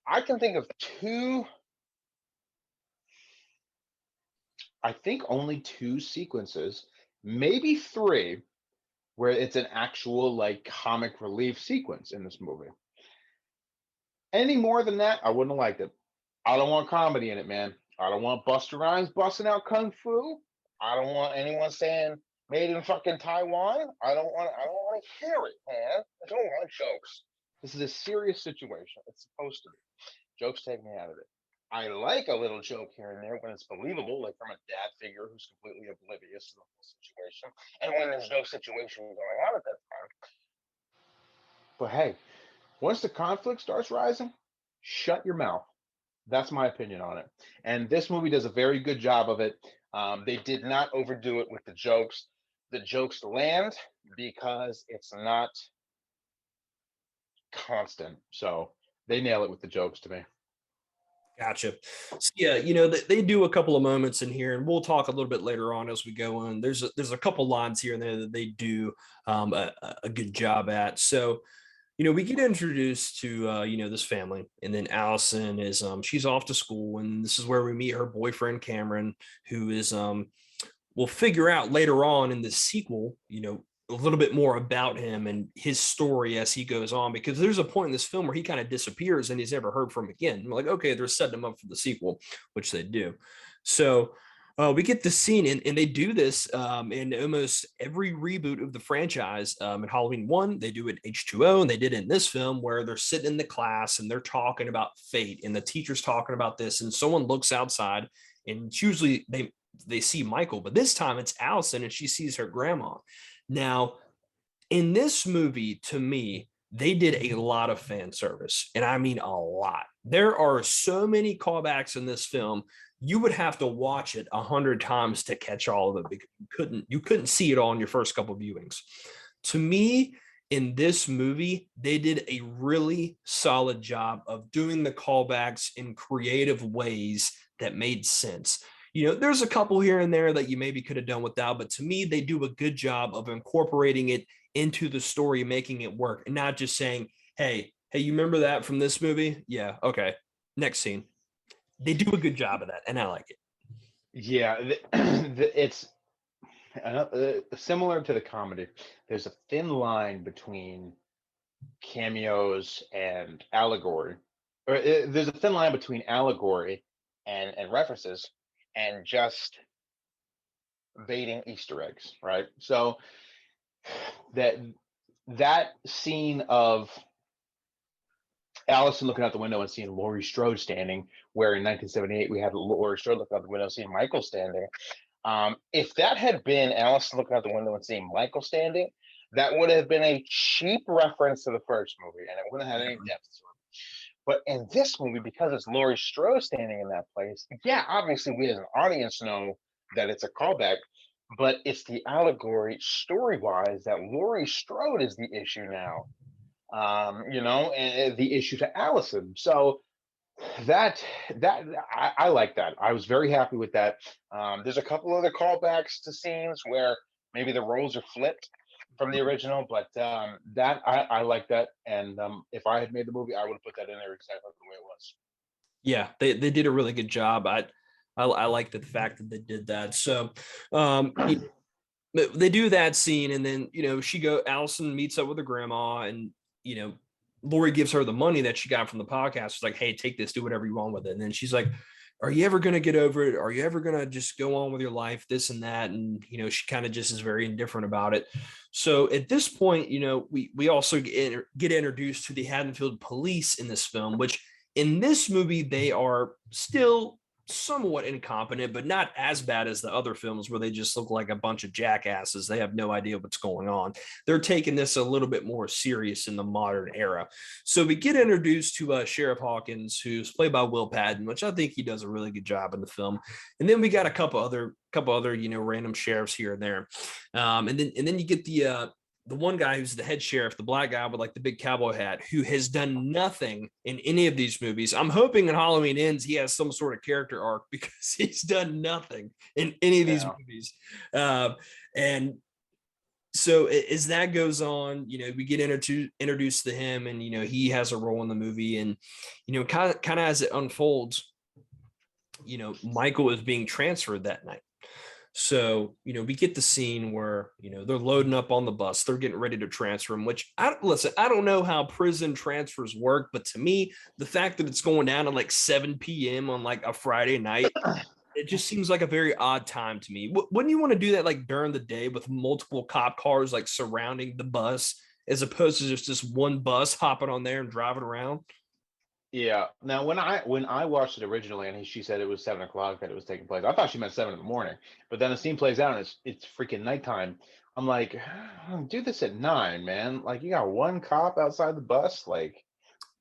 I can think of I think only two sequences, maybe three, where it's an actual like comic relief sequence in this movie. Any more than that, I wouldn't have liked it. I don't want comedy in it, man. I don't want Buster Rhymes busting out kung fu. I don't want anyone saying made in fucking Taiwan. I don't want to hear it, man. I don't want jokes. This is a serious situation. It's supposed to be. Jokes take me out of it. I like a little joke here and there when it's believable, like from a dad figure who's completely oblivious to the whole situation, and when there's no situation going on at that But hey, once the conflict starts rising, shut your mouth. That's my opinion on it. And this movie does a very good job of it. They did not overdo it with the jokes. The jokes land because it's not constant. So they nail it with the jokes to me. Gotcha. So, yeah, they do a couple of moments in here, and we'll talk a little bit later on as we go on. There's a couple lines here and there that they do a good job at. So, we get introduced to this family, and then Allison is she's off to school, and this is where we meet her boyfriend Cameron, who is we'll figure out later on in the sequel, a little bit more about him and his story as he goes on, because there's a point in this film where he kind of disappears and he's never heard from again. We're like, okay, they're setting him up for the sequel, which they do. So we get the scene, and they do this in almost every reboot of the franchise. In Halloween 1, they do it H2O, and they did it in this film where they're sitting in the class and they're talking about fate, and the teacher's talking about this, and someone looks outside, and it's usually they see Michael, but this time it's Allison, and she sees her grandma. Now, in this movie, to me, they did a lot of fan service, and I mean a lot. There are so many callbacks in this film. You would have to watch it 100 times to catch all of it, because you couldn't see it all in your first couple of viewings. To me, in this movie, they did a really solid job of doing the callbacks in creative ways that made sense. There's a couple here and there that you maybe could have done without, but to me, they do a good job of incorporating it into the story, making it work, and not just saying, hey, you remember that from this movie? Yeah, okay, next scene. They do a good job of that, and I like it. Yeah, it's similar to the comedy. There's a thin line between cameos and allegory, or there's a thin line between allegory and references, and just baiting Easter eggs, right? So that scene of Allison looking out the window and seeing Laurie Strode standing, where in 1978 we had Laurie Strode looking out the window seeing Michael standing. If that had been Allison looking out the window and seeing Michael standing, that would have been a cheap reference to the first movie, and it wouldn't have had any depth to it. But in this movie, because it's Laurie Strode standing in that place, yeah, obviously we as an audience know that it's a callback, but it's the allegory story-wise that Laurie Strode is the issue now. And the issue to Allison. So that I like that. I was very happy with that. There's a couple other callbacks to scenes where maybe the roles are flipped from the original, but that I like that. And if I had made the movie, I would have put that in there exactly the way it was. Yeah, they did a really good job. I like the fact that they did that. So they do that scene, and then Allison meets up with her grandma, and Laurie gives her the money that she got from the podcast. She's like, hey, take this, do whatever you want with it. And then she's like, are you ever going to get over it? Are you ever going to just go on with your life, this and that? And she kind of just is very indifferent about it. So at this point, we also get introduced to the Haddonfield police in this film, which in this movie they are still somewhat incompetent, but not as bad as the other films where they just look like a bunch of jackasses. They have no idea what's going on. They're taking this a little bit more serious in the modern era. So we get introduced to Sheriff Hawkins, who's played by Will Patton, which I think he does a really good job in the film. And then we got a couple other random sheriffs here and there. And then you get the one guy who's the head sheriff, the black guy with like the big cowboy hat, who has done nothing in any of these movies. I'm hoping in Halloween Ends he has some sort of character arc, because he's done nothing in any of these movies. And so as that goes on, we get introduced to him, and he has a role in the movie, and kind of as it unfolds, Michael is being transferred that night. So, we get the scene where, they're loading up on the bus. They're getting ready to transfer him, which I don't know how prison transfers work, but to me, the fact that it's going down at like 7 p.m. on like a Friday night, it just seems like a very odd time to me. Wouldn't you want to do that like during the day with multiple cop cars like surrounding the bus, as opposed to just this one bus hopping on there and driving around? Yeah. Now, when I watched it originally, and she said it was 7 o'clock that it was taking place, I thought she meant 7 in the morning. But then the scene plays out, and it's freaking nighttime. I'm like, do this at 9, man. Like, you got one cop outside the bus, like,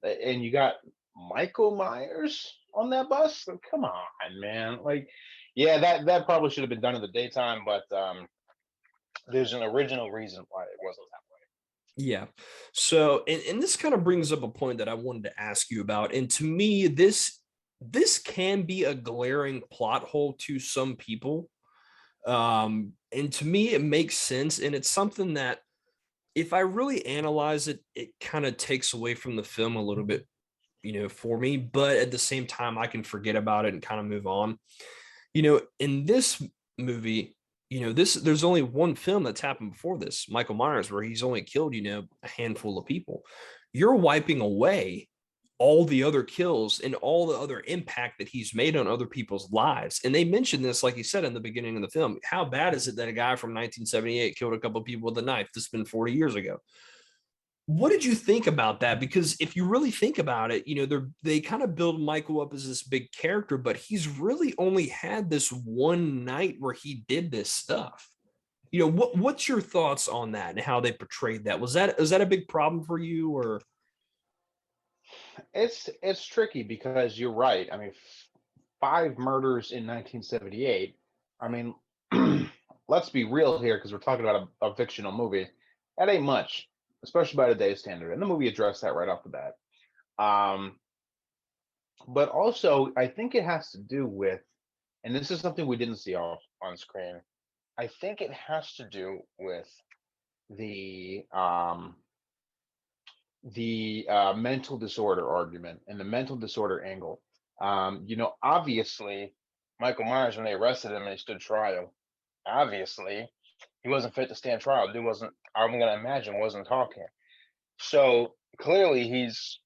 and you got Michael Myers on that bus. Like, come on, man. Like, yeah, that probably should have been done in the daytime, but there's an original reason why it wasn't that Yeah. So, and this kind of brings up a point that I wanted to ask you about. And to me, this can be a glaring plot hole to some people. And to me, it makes sense. And it's something that if I really analyze it, it kind of takes away from the film a little bit, for me. But at the same time, I can forget about it and kind of move on. In this movie, there's only one film that's happened before this, Michael Myers, where he's only killed, a handful of people. You're wiping away all the other kills and all the other impact that he's made on other people's lives. And they mentioned this, like you said, in the beginning of the film. How bad is it that a guy from 1978 killed a couple of people with a knife? This has been 40 years ago. What did you think about that? Because if you really think about it, they kind of build Michael up as this big character, but he's really only had this one night where he did this stuff. What's your thoughts on that and how they portrayed that? Was that a big problem for you, or? It's tricky because you're right. I mean, 5 murders in 1978. I mean, let's be real here because we're talking about a fictional movie. That ain't much, especially by today's standard. And the movie addressed that right off the bat. Um, but also, I think it has to do with, and this is something we didn't see off on screen. I think it has to do with the mental disorder argument and the mental disorder angle. Obviously, Michael Myers, when they arrested him and he stood trial, obviously he wasn't fit to stand trial. Dude wasn't, I'm gonna imagine, wasn't talking. So clearly he's,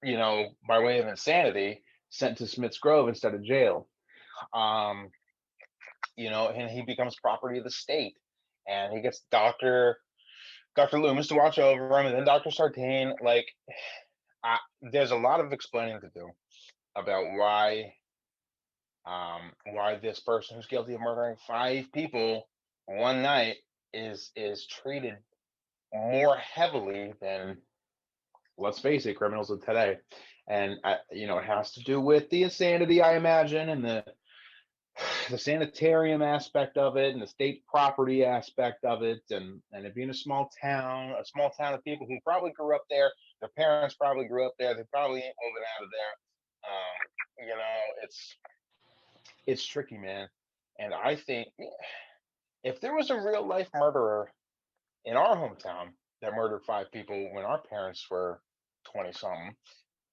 by way of insanity, sent to Smith's Grove instead of jail. Um, and he becomes property of the state. And he gets Dr. Loomis to watch over him, and then Dr. Sartain. Like, there's a lot of explaining to do about why this person who's guilty of murdering 5 people one night is treated more heavily than, let's face it, criminals of today. And it has to do with the insanity, I imagine, and the sanitarium aspect of it and the state property aspect of it, and it being a small town of people who probably grew up there. Their parents probably grew up there. They probably ain't moving out of there. It's tricky, man. And I think if there was a real life murderer in our hometown that murdered 5 people when our parents were 20 something,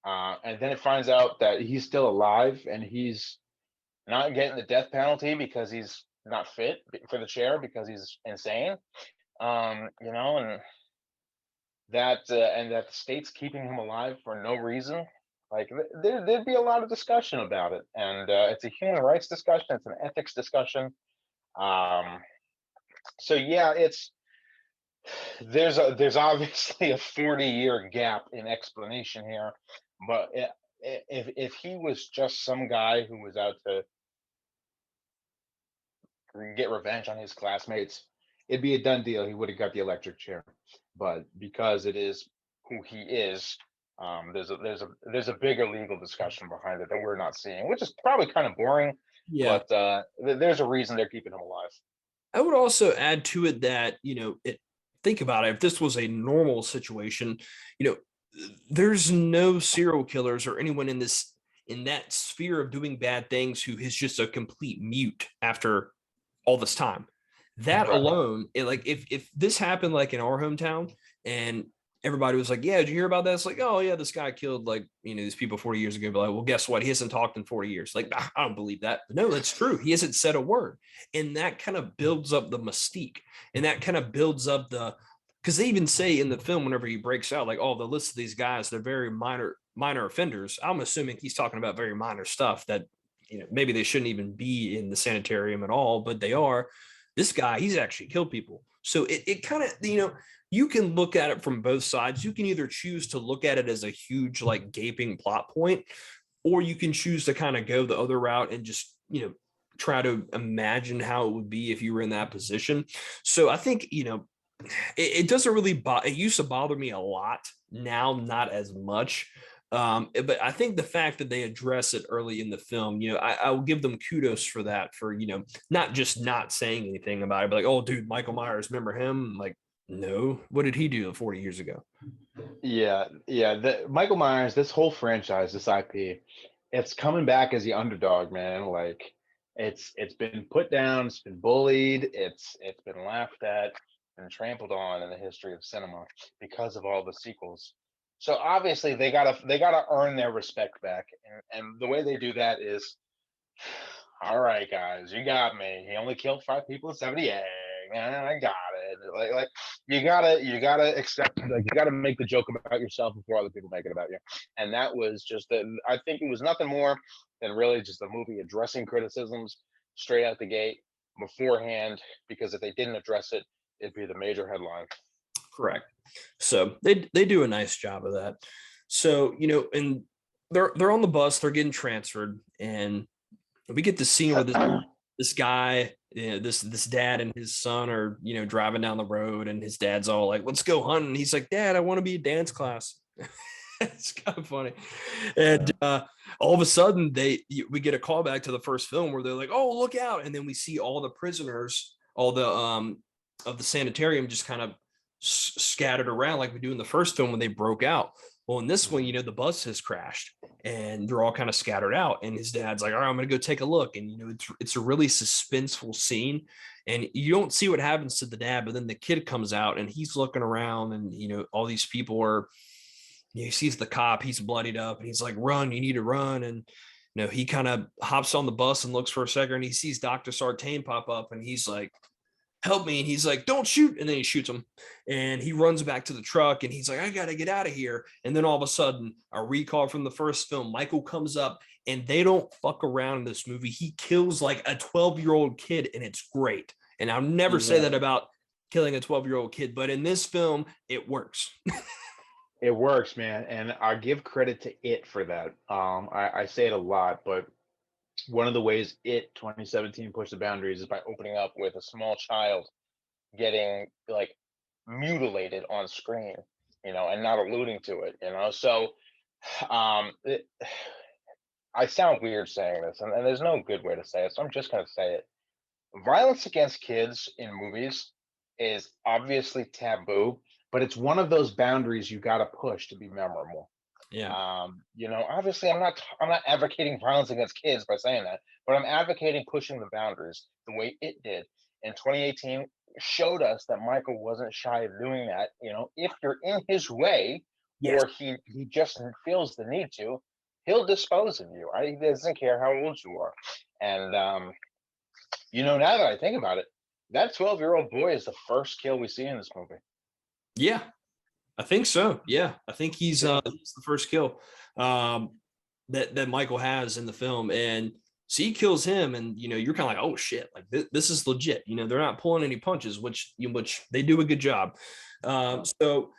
and then it finds out that he's still alive and he's not getting the death penalty because he's not fit for the chair because he's insane, and that the state's keeping him alive for no reason. Like, there'd be a lot of discussion about it, and it's a human rights discussion, it's an ethics discussion. Um, so yeah, there's obviously a 40-year gap in explanation here, but if he was just some guy who was out to get revenge on his classmates, it'd be a done deal. He would have got the electric chair. But because it is who he is, there's a bigger legal discussion behind it that we're not seeing, which is probably kind of boring. Yeah. But there's a reason they're keeping him alive. I would also add to it that, think about it. If this was a normal situation, you know, there's no serial killers or anyone in that sphere of doing bad things who is just a complete mute after all this time. That Right. alone, like if this happened like in our hometown and everybody was like, "Yeah, did you hear about that?" It's like, "Oh yeah, this guy killed like these people 40 years ago." But like, well, guess what? He hasn't talked in 40 years. Like, I don't believe that. But no, that's true. He hasn't said a word, and that kind of builds up the mystique, and that kind of builds up because they even say in the film whenever he breaks out, like, "Oh, the list of these guys, they're very minor offenders." I'm assuming he's talking about very minor stuff that maybe they shouldn't even be in the sanitarium at all, but they are. This guy, he's actually killed people. So it kind of, you can look at it from both sides. You can either choose to look at it as a huge, like, gaping plot point, or you can choose to kind of go the other route and just, try to imagine how it would be if you were in that position. So I think, it doesn't really it used to bother me a lot. Now, not as much. But I think the fact that they address it early in the film, I will give them kudos for that, for, not just not saying anything about it, but like, oh, dude, Michael Myers, remember him? Like, no, what did he do 40 years ago? Yeah, yeah. Michael Myers, this whole franchise, this IP, it's coming back as the underdog, man. Like it's been put down, it's been bullied, it's been laughed at and trampled on in the history of cinema because of all the sequels. So obviously they gotta earn their respect back, and the way they do that is, all right, guys, you got me. He only killed 5 people in 78. I got it. Like you gotta accept, like you gotta make the joke about yourself before other people make it about you. And that was just I think it was nothing more than really just the movie addressing criticisms straight out the gate beforehand, because if they didn't address it, it'd be the major headline. Correct. So they do a nice job of that. So, and they're on the bus, they're getting transferred, and we get the scene where this guy, this dad and his son are, driving down the road, and his dad's all like, let's go hunting. He's like, Dad, I want to be a dance class. It's kind of funny. And all of a sudden we get a callback to the first film where they're like, oh, look out. And then we see all the prisoners, all the of the sanitarium just kind of scattered around like we do in the first film when they broke out. Well, in this one, the bus has crashed and they're all kind of scattered out. And his dad's like, all right, I'm going to go take a look. And, it's a really suspenseful scene. And you don't see what happens to the dad, but then the kid comes out and he's looking around, and, all these people are, he sees the cop, he's bloodied up, and he's like, run, you need to run. And, he kind of hops on the bus and looks for a second, and he sees Dr. Sartain pop up, and he's like, help me. And he's like, don't shoot. And then he shoots him, and he runs back to the truck, and he's like, I got to get out of here. And then all of a sudden, a recall from the first film, Michael comes up, and they don't fuck around in this movie. He kills like a 12-year-old kid, and it's great. And I'll never say that about killing a 12-year-old kid, but in this film, it works. It works, man, and I give credit to it for that. I say it a lot, but one of the ways it 2017 pushed the boundaries is by opening up with a small child getting like mutilated on screen, and not alluding to it. So I sound weird saying this, and there's no good way to say it, so I'm just gonna say it. Violence against kids in movies is obviously taboo, but it's one of those boundaries you got to push to be memorable. Yeah. Obviously I'm not advocating violence against kids by saying that, but I'm advocating pushing the boundaries the way it did. In 2018 showed us that Michael wasn't shy of doing that. If you're in his way, Yes. or he just feels the need to, he'll dispose of you. He doesn't care how old you are. And now that I think about it, that 12-year-old boy is the first kill we see in this movie. Yeah, I think so. Yeah, I think he's the first kill that Michael has in the film, and so he kills him, and you're kind of like, oh shit, like this is legit. They're not pulling any punches, which they do a good job. So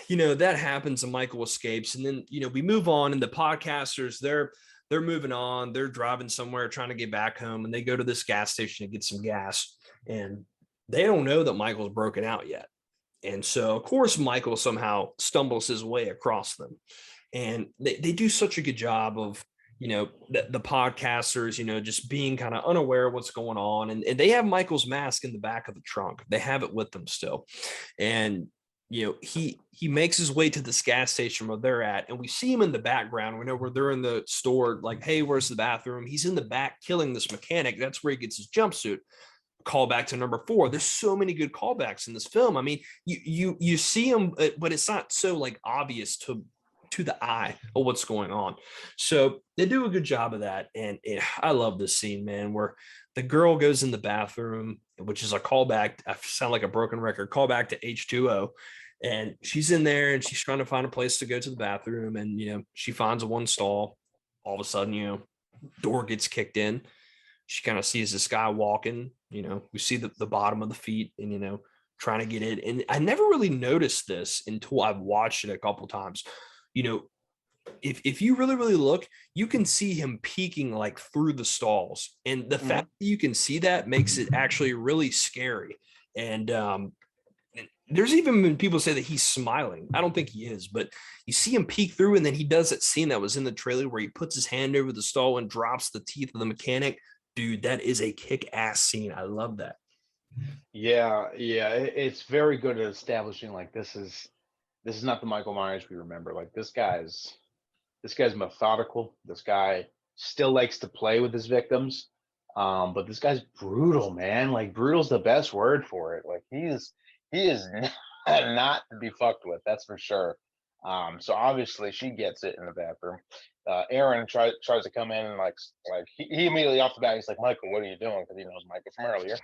that happens, and Michael escapes, and then we move on, and the podcasters they're moving on, they're driving somewhere trying to get back home, and they go to this gas station to get some gas, and they don't know that Michael's broken out yet. And so, of course, Michael somehow stumbles his way across them. And they do such a good job of, the podcasters, just being kind of unaware of what's going on. And they have Michael's mask in the back of the trunk. They have it with them still. And, he makes his way to this gas station where they're at. And we see him in the background. We know where they're in the store, like, hey, where's the bathroom? He's in the back killing this mechanic. That's where he gets his jumpsuit. Callback to number 4. There's so many good callbacks in this film. I mean, you see them, but it's not so like obvious to the eye of what's going on. So they do a good job of that. And I love this scene, man, where the girl goes in the bathroom, which is a callback. I sound like a broken record. Callback to H2O. And she's in there and she's trying to find a place to go to the bathroom. And, she finds a one stall. All of a sudden, door gets kicked in. She kind of sees this guy walking, we see the bottom of the feet and, trying to get in. And I never really noticed this until I've watched it a couple times. if you really really look, you can see him peeking like through the stalls, and the Mhm. fact that you can see that makes it actually really scary. And there's even been people say that he's smiling. I don't think he is, but you see him peek through, and then he does that scene that was in the trailer where he puts his hand over the stall and drops the teeth of the mechanic. Dude, that is a kick-ass scene. I love that. Yeah, yeah, it's very good at establishing like this is not the Michael Myers we remember. Like this guy's methodical. This guy still likes to play with his victims. But this guy's brutal, man. Like brutal's the best word for it. Like he is not to be fucked with, that's for sure. So obviously she gets it in the bathroom. Aaron tries to come in and like he immediately off the bat he's like, Michael, what are you doing? Because he knows Michael from earlier.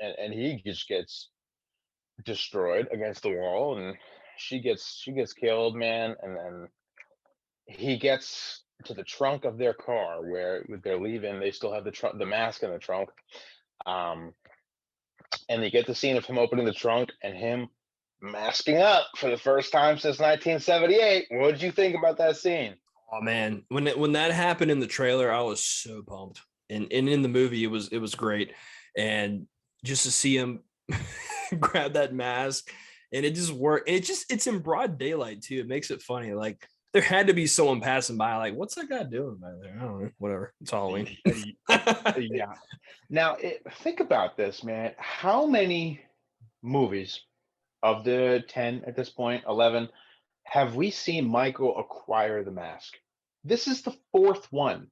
And he just gets destroyed against the wall, and she gets killed, man. And then he gets to the trunk of their car where they're leaving. They still have the mask in the trunk. Um, and they get the scene of him opening the trunk and him masking up for the first time since 1978. What did you think about that scene? Oh man, when that happened in the trailer, I was so pumped, and in the movie, it was great, and just to see him grab that mask, and it just worked. And it's in broad daylight too. It makes it funny. Like there had to be someone passing by, like, what's that guy doing back there? I don't know. Whatever. It's Halloween. Yeah. Now, think about this, man. How many movies of the 10 at this point, 11, have we seen Michael acquire the mask? This is the fourth one.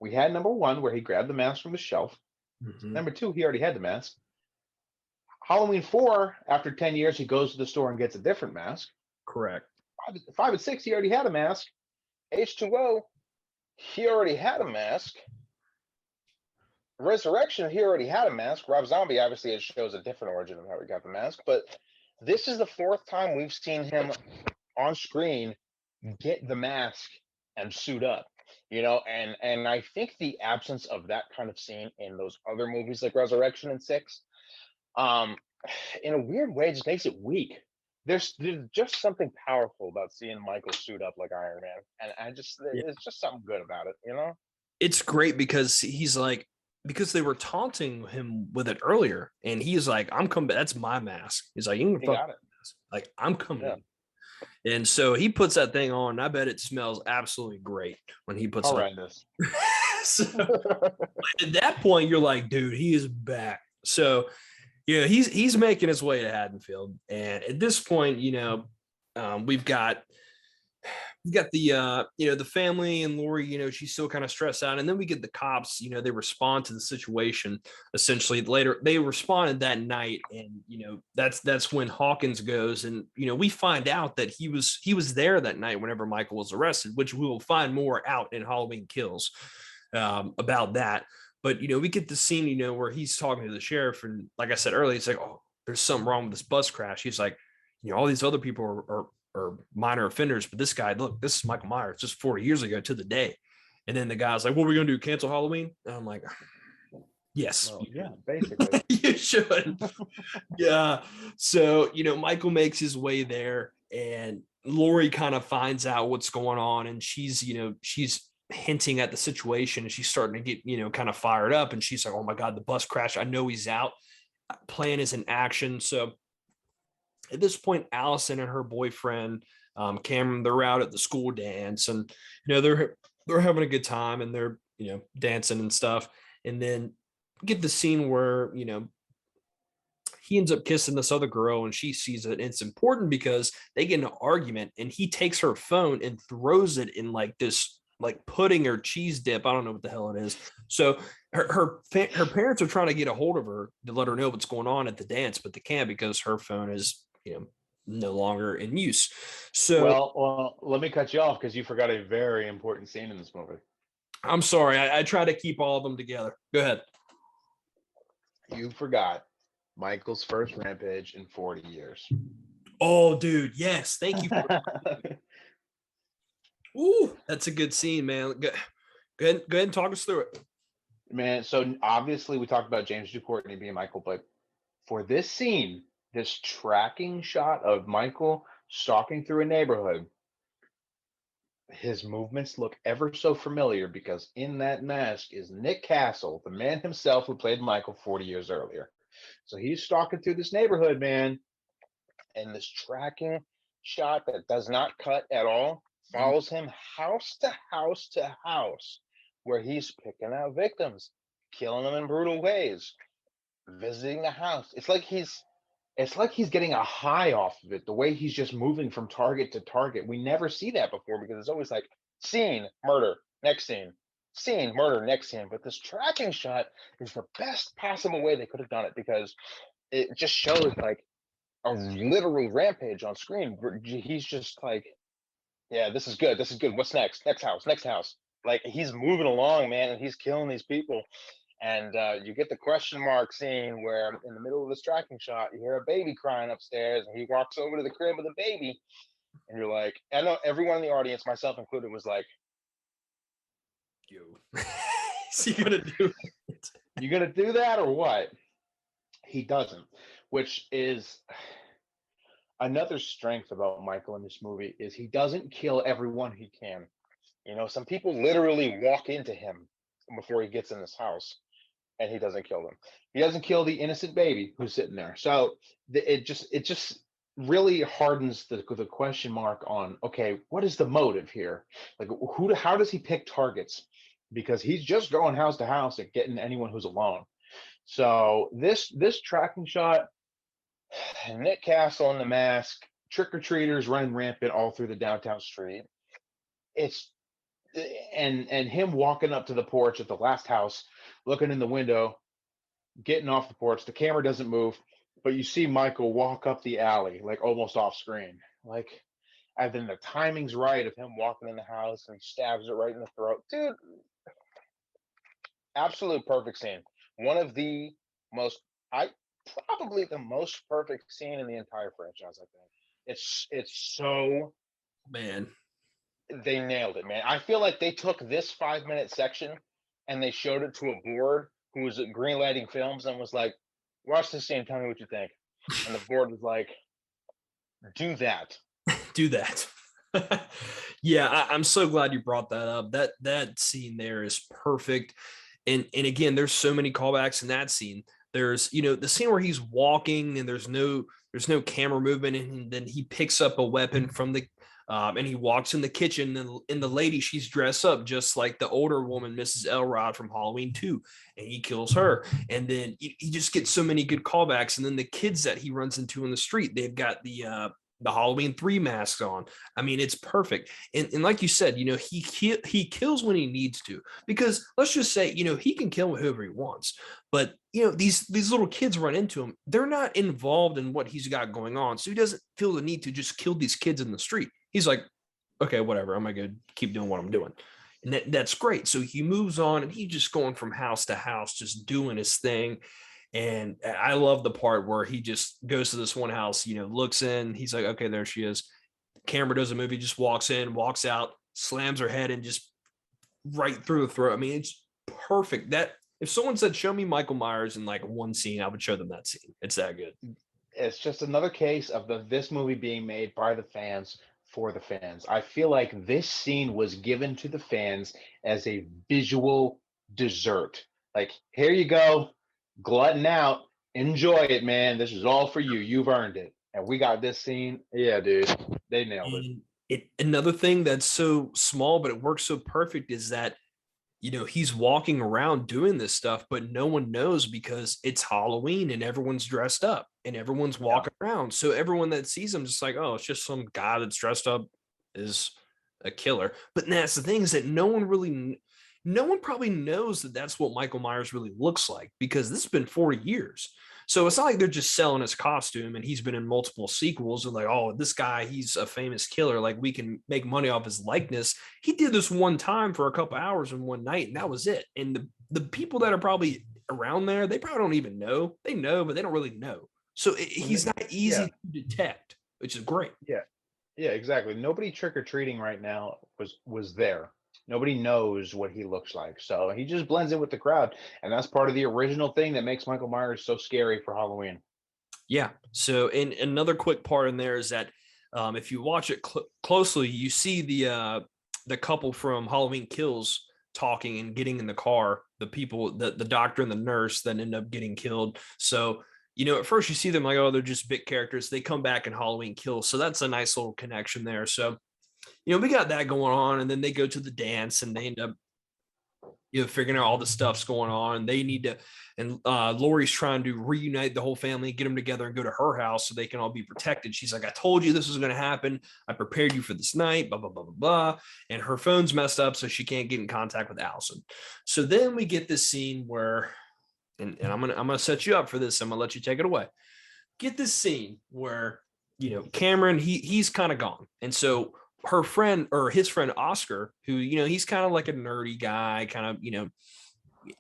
We had number one where he grabbed the mask from the shelf. Mhm. Number two, he already had the mask. Halloween 4, after 10 years, he goes to the store and gets a different mask. Correct. Five and six, he already had a mask. H2O, he already had a mask. Resurrection, he already had a mask. Rob Zombie, obviously, it shows a different origin of how he got the mask. But this is the fourth time we've seen him on screen get the mask and suit up. And I think the absence of that kind of scene in those other movies like Resurrection and Six, um, in a weird way, just makes it weak. There's just something powerful about seeing Michael suit up like Iron Man, and Yeah. it's just something good about it. It's great because he's like, because they were taunting him with it earlier, and he's like, I'm coming. That's my mask. He's like, you can He fuck got it. this. Like, I'm Yeah, coming. And so he puts that thing on. And I bet it smells absolutely great when he puts it on. horrendous. So at that point, you're like, dude, he is back. So yeah, he's making his way to Haddonfield, and at this point, we've got the the family and Laurie, she's still kind of stressed out, and then we get the cops. They respond to the situation. Essentially, later they responded that night, and that's when Hawkins goes, and we find out that he was there that night whenever Michael was arrested, which we will find more out in Halloween Kills about that. But we get the scene, where he's talking to the sheriff, and like I said earlier, it's like, oh, there's something wrong with this bus crash. He's like, all these other people are minor offenders, but this guy, look, this is Michael Myers, just 40 years ago to the day. And then the guy's like, what are we gonna do? Cancel Halloween? And I'm like, yes, Well, yeah, basically. you should. Yeah. So, Michael makes his way there, and Lori kind of finds out what's going on, and she's hinting at the situation, and she's starting to get, kind of fired up. And she's like, oh my God, the bus crash. I know he's out. Plan is in action. So at this point, Allison and her boyfriend, Cameron, they're out at the school dance, and they're having a good time, and they're dancing and stuff. And then get the scene where he ends up kissing this other girl, and she sees it. And it's important because they get in an argument, and he takes her phone and throws it in like this like pudding or cheese dip. I don't know what the hell it is. So her parents are trying to get a hold of her to let her know what's going on at the dance, but they can't because her phone is no longer in use. So Well, let me cut you off because you forgot a very important scene in this movie. I'm sorry. I try to keep all of them together. Go ahead. You forgot Michael's first rampage in 40 years. Oh, dude. Yes. Thank you. Ooh, that's a good scene, man. Go ahead and talk us through it. Man, so obviously we talked about James Ducourtney being Michael, but for this scene, this tracking shot of Michael stalking through a neighborhood, his movements look ever so familiar because in that mask is Nick Castle, the man himself who played Michael 40 years earlier. So he's stalking through this neighborhood, man, and this tracking shot that does not cut at all follows him house to house to house where he's picking out victims, killing them in brutal ways, visiting the house. It's like he's getting a high off of it, the way he's just moving from target to target. We never see that before because it's always like scene, murder, next scene, murder, next scene. But this tracking shot is the best possible way they could have done it because it just shows like a literal rampage on screen. He's just like, yeah, this is good. This is good. What's next? Next house. Next house. Like he's moving along, man, and he's killing these people. And you get the question mark scene where in the middle of this tracking shot, you hear a baby crying upstairs, and he walks over to the crib with a baby, and you're like, I know everyone in the audience, myself included, was like, Yo, is he gonna do it? "You gonna do that or what?" He doesn't, which is another strength about Michael in this movie is he doesn't kill everyone he can. You know, some people literally walk into him before he gets in this house, and he doesn't kill them. He doesn't kill the innocent baby who's sitting there. So it just really hardens the question mark on, okay, what is the motive here? Like how does he pick targets? Because he's just going house to house and getting anyone who's alone. So this tracking shot, Nick Castle in the mask, trick or treaters running rampant all through the downtown street. It's and him walking up to the porch at the last house, looking in the window, getting off the porch. The camera doesn't move, but you see Michael walk up the alley, like almost off screen. Like, and then the timing's right of him walking in the house and he stabs it right in the throat. Dude, absolute perfect scene. One of the most, I probably the most perfect scene in the entire franchise, I think. It's so, Man, they nailed it, man. I feel like they took this 5 minute section and they showed it to a board who was at greenlighting films and was like, watch this scene, tell me what you think. And the board was like, do that. do that. Yeah, I'm so glad you brought that up. That scene there is perfect. And again, there's so many callbacks in that scene. There's, the scene where he's walking and there's no camera movement, and then he picks up a weapon from the and he walks in the kitchen, and the lady, she's dressed up just like the older woman, Mrs. Elrod from Halloween 2, and he kills her. And then he just gets so many good callbacks. And then the kids that he runs into in the street, they've got the Halloween 3 masks on. I mean, it's perfect. And like you said, he kills when he needs to, because let's just say, he can kill whoever he wants. But, these little kids run into him. They're not involved in what he's got going on. So he doesn't feel the need to just kill these kids in the street. He's like, okay, whatever. I'm going to keep doing what I'm doing. And that's great. So he moves on, and he's just going from house to house, just doing his thing. And I love the part where he just goes to this one house, looks in, he's like, okay, there she is. Camera does a movie, just walks in, walks out, slams her head, and just right through the throat. I mean, it's perfect. That if someone said, show me Michael Myers in like one scene, I would show them that scene. It's that good. It's just another case of this movie being made by the fans for the fans. I feel like this scene was given to the fans as a visual dessert. Like, here you go, glutton out, enjoy it, man. This is all for you. You've earned it. And we got this scene. Yeah, dude, they nailed it. And another thing that's so small, but it works so perfect, is that he's walking around doing this stuff, but no one knows because it's Halloween and everyone's dressed up and everyone's walking around. So everyone that sees him just like, oh, it's just some guy that's dressed up is a killer. But that's the thing, is that no one probably knows that that's what Michael Myers really looks like, because this has been 40 years. So it's not like they're just selling his costume and he's been in multiple sequels and like, oh, this guy, he's a famous killer, like we can make money off his likeness. He did this one time for a couple hours in one night, and that was it. And the people that are probably around there, they probably don't even know. They know, but they don't really know. So he's not easy to detect, which is great. Yeah, exactly. Nobody trick-or-treating right now was there. Nobody knows what he looks like. So he just blends in with the crowd. And that's part of the original thing that makes Michael Myers so scary for Halloween. Yeah. So, and another quick part in there is that if you watch it closely, you see the couple from Halloween Kills talking and getting in the car, the people, the doctor and the nurse that end up getting killed. So, at first you see them like, oh, they're just bit characters. They come back in Halloween Kills. So that's a nice little connection there. So, we got that going on. And then they go to the dance and they end up, figuring out all the stuff's going on. They need to, and Laurie's trying to reunite the whole family, get them together and go to her house so they can all be protected. She's like, I told you this was going to happen. I prepared you for this night, blah, blah, blah, blah, blah. And her phone's messed up, so she can't get in contact with Allison. So then we get this scene where, and I'm gonna set you up for this. I'm gonna let you take it away. Get this scene where, Cameron, he's kind of gone. And so her friend, or his friend Oscar, who, he's kind of like a nerdy guy, kind of,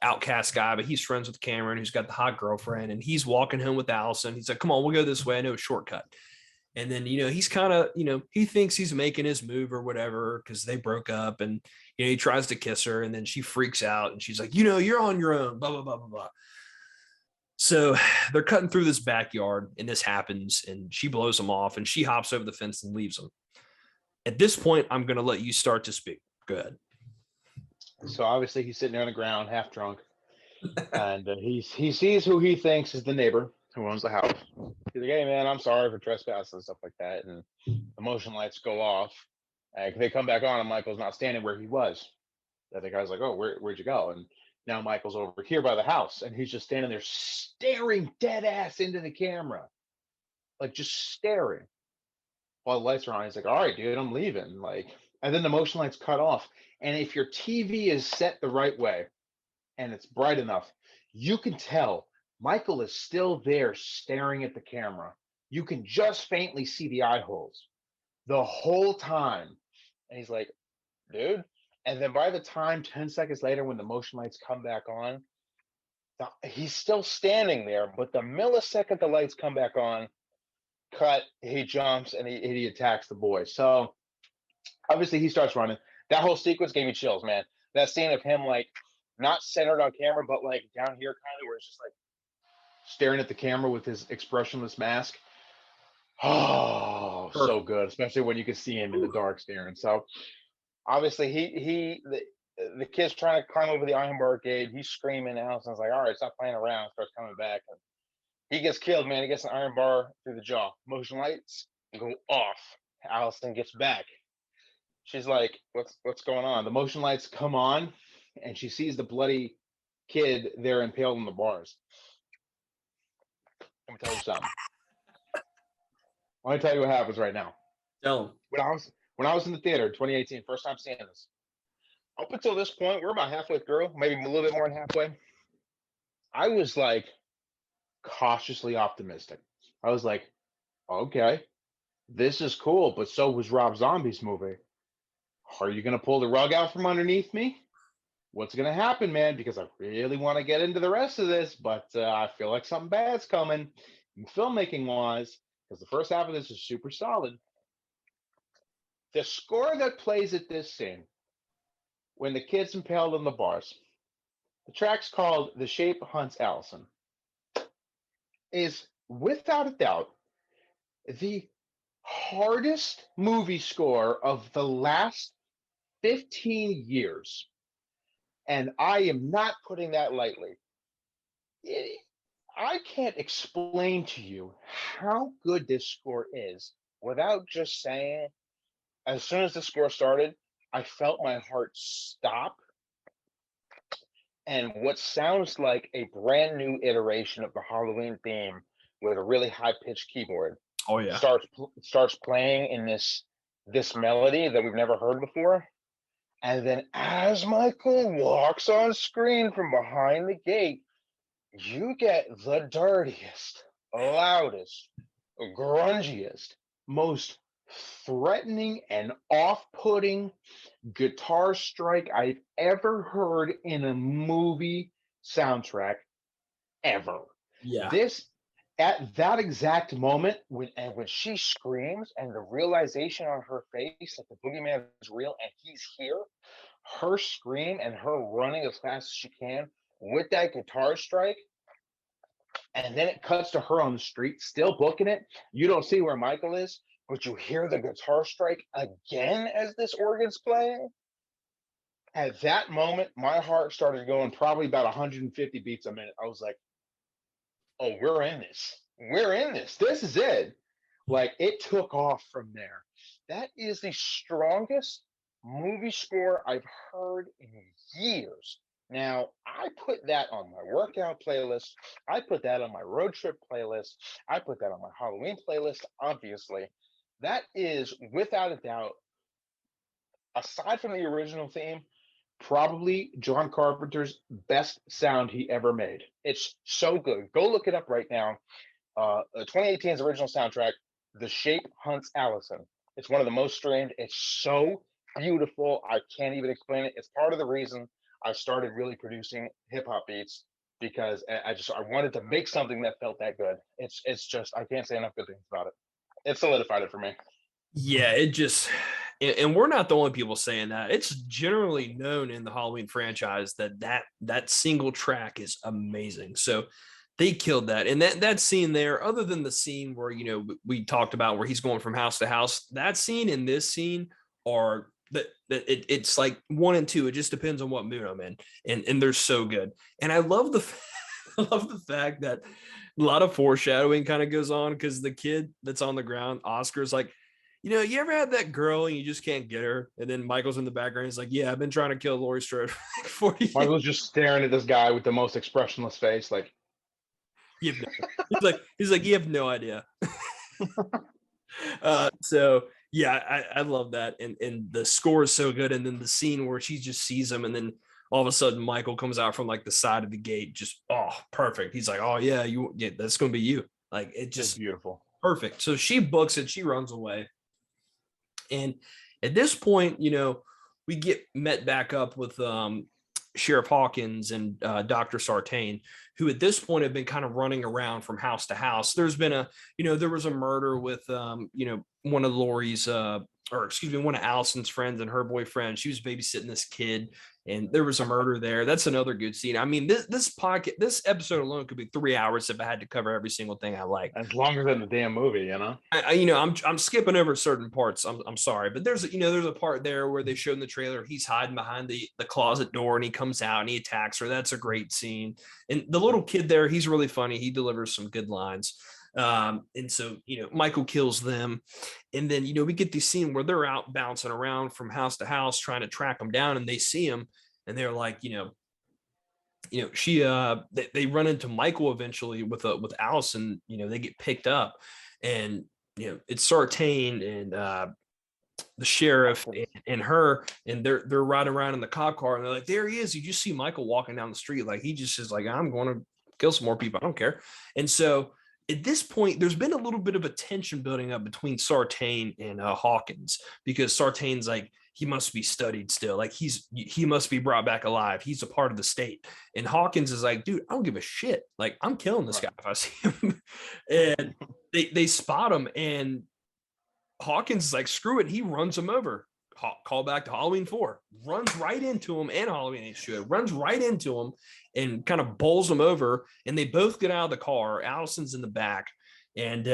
outcast guy, but he's friends with Cameron, who's got the hot girlfriend, and he's walking home with Allison. He's like, come on, we'll go this way. I know a shortcut. And then, he's kind of, he thinks he's making his move or whatever, because they broke up, and, he tries to kiss her, and then she freaks out and she's like, you're on your own, blah, blah, blah, blah, blah. So they're cutting through this backyard and this happens, and she blows him off and she hops over the fence and leaves him. At this point, I'm going to let you start to speak. Go ahead. So obviously he's sitting there on the ground, half drunk, and he sees who he thinks is the neighbor who owns the house. He's like, "Hey man, I'm sorry for trespassing and stuff like that." And the motion lights go off, and they come back on, and Michael's not standing where he was. And the guy's like, "Oh, where'd you go?" And now Michael's over here by the house, and he's just standing there staring dead ass into the camera, like just staring. While the lights are on, he's like, "All right, dude, I'm leaving." Like, and then the motion lights cut off. And if your TV is set the right way and it's bright enough, you can tell Michael is still there staring at the camera. You can just faintly see the eye holes the whole time. And he's like, "Dude." And then by the time 10 seconds later, when the motion lights come back on, he's still standing there. But the millisecond the lights come back on, cut, he jumps and he attacks the boy. So obviously he starts running. That whole sequence gave me chills, man. That scene of him like not centered on camera, but like down here kind of where it's just like staring at the camera with his expressionless mask. Oh, so good, especially when you can see him in the dark staring. So obviously the kid's trying to climb over the iron bar gate. He's screaming. Allison's like, "All right, stop playing around." Starts coming back. And he gets killed, man. He gets an iron bar through the jaw. Motion lights go off. Allison gets back. She's like, what's going on? The motion lights come on, and she sees the bloody kid there impaled in the bars. Let me tell you something. Let me tell you what happens right now. Tell him. When I was in the theater in 2018, first time seeing this, up until this point, we're about halfway through, maybe a little bit more than halfway. I was like cautiously optimistic. I was like, okay, this is cool, but so was Rob Zombie's movie. Are you going to pull the rug out from underneath me? What's going to happen, man? Because I really want to get into the rest of this, but I feel like something bad's coming, filmmaking wise, because the first half of this is super solid. The score that plays at this scene, when the kid's impaled in the bars, the track's called "The Shape Hunts Allison," is without a doubt the hardest movie score of the last 15 years. And I am not putting that lightly. I can't explain to you how good this score is without just saying, as soon as the score started, I felt my heart stop. And what sounds like a brand new iteration of the Halloween theme with a really high pitched keyboard starts playing in this melody that we've never heard before. And then as Michael walks on screen from behind the gate, you get the dirtiest, loudest, grungiest, most threatening and off-putting guitar strike I've ever heard in a movie soundtrack ever. Yeah. This, at that exact moment, when she screams and the realization on her face that the boogeyman is real and he's here, her scream and her running as fast as she can with that guitar strike, and then it cuts to her on the street, still booking it. You don't see where Michael is, but you hear the guitar strike again as this organ's playing. At that moment, my heart started going probably about 150 beats a minute. I was like, oh, we're in this. We're in this. This is it. Like, it took off from there. That is the strongest movie score I've heard in years. Now, I put that on my workout playlist. I put that on my road trip playlist. I put that on my Halloween playlist, obviously. That is, without a doubt, aside from the original theme, probably John Carpenter's best sound he ever made. It's so good. Go look it up right now. 2018's original soundtrack, The Shape Hunts Allison. It's one of the most streamed. It's so beautiful. I can't even explain it. It's part of the reason I started really producing hip hop beats, because I wanted to make something that felt that good. It's just, I can't say enough good things about it. It solidified it for me. Yeah, it just, and we're not the only people saying that. It's generally known in the Halloween franchise that single track is amazing. So they killed that. And that scene there, other than the scene where, we talked about where he's going from house to house, that scene and this scene are it's like 1 and 2. It just depends on what mood I'm in. And they're so good. And I love I love the fact that a lot of foreshadowing kind of goes on, because the kid that's on the ground, Oscar's like, you ever had that girl and you just can't get her? And then Michael's in the background. He's like, yeah, I've been trying to kill Laurie Strode for like 40 years. Michael's just staring at this guy with the most expressionless face, like, he's like, you have no idea. So yeah, I love that. And the score is so good. And then the scene where she just sees him, and then all of a sudden Michael comes out from like the side of the gate, just, perfect. He's like, oh yeah, that's going to be you. Like, it just, it's beautiful. Perfect. So she books it, she runs away. And at this point, we get met back up with Sheriff Hawkins and Dr. Sartain, who at this point have been kind of running around from house to house. There's been there was a murder with, one of Laurie's, one of Allison's friends and her boyfriend. She was babysitting this kid, and there was a murder there. That's another good scene. I mean, this episode alone could be 3 hours if I had to cover every single thing I like. That's longer than the damn movie, I'm skipping over certain parts. I'm sorry, but there's a part there where they showed in the trailer he's hiding behind the closet door, and he comes out and he attacks her. That's a great scene. And the little kid there, he's really funny. He delivers some good lines. And so, Michael kills them. And then, we get this scene where they're out bouncing around from house to house trying to track him down, and they see him, and they're like, they run into Michael eventually with Allison. They get picked up, and it's Sartain and the sheriff and her, and they're riding around in the cop car, and they're like, there he is. You just see Michael walking down the street, like he just is like, I'm going to kill some more people, I don't care. And so at this point, there's been a little bit of a tension building up between Sartain and Hawkins, because Sartain's like, he must be studied still. Like he must be brought back alive. He's a part of the state. And Hawkins is like, dude, I don't give a shit. Like, I'm killing this guy if I see him. And they spot him, and Hawkins is like, screw it. He runs him over. Call back to Halloween 4. Runs right into him, and Halloween 8 should. Runs right into him and kind of bowls him over. And they both get out of the car. Allison's in the back. And,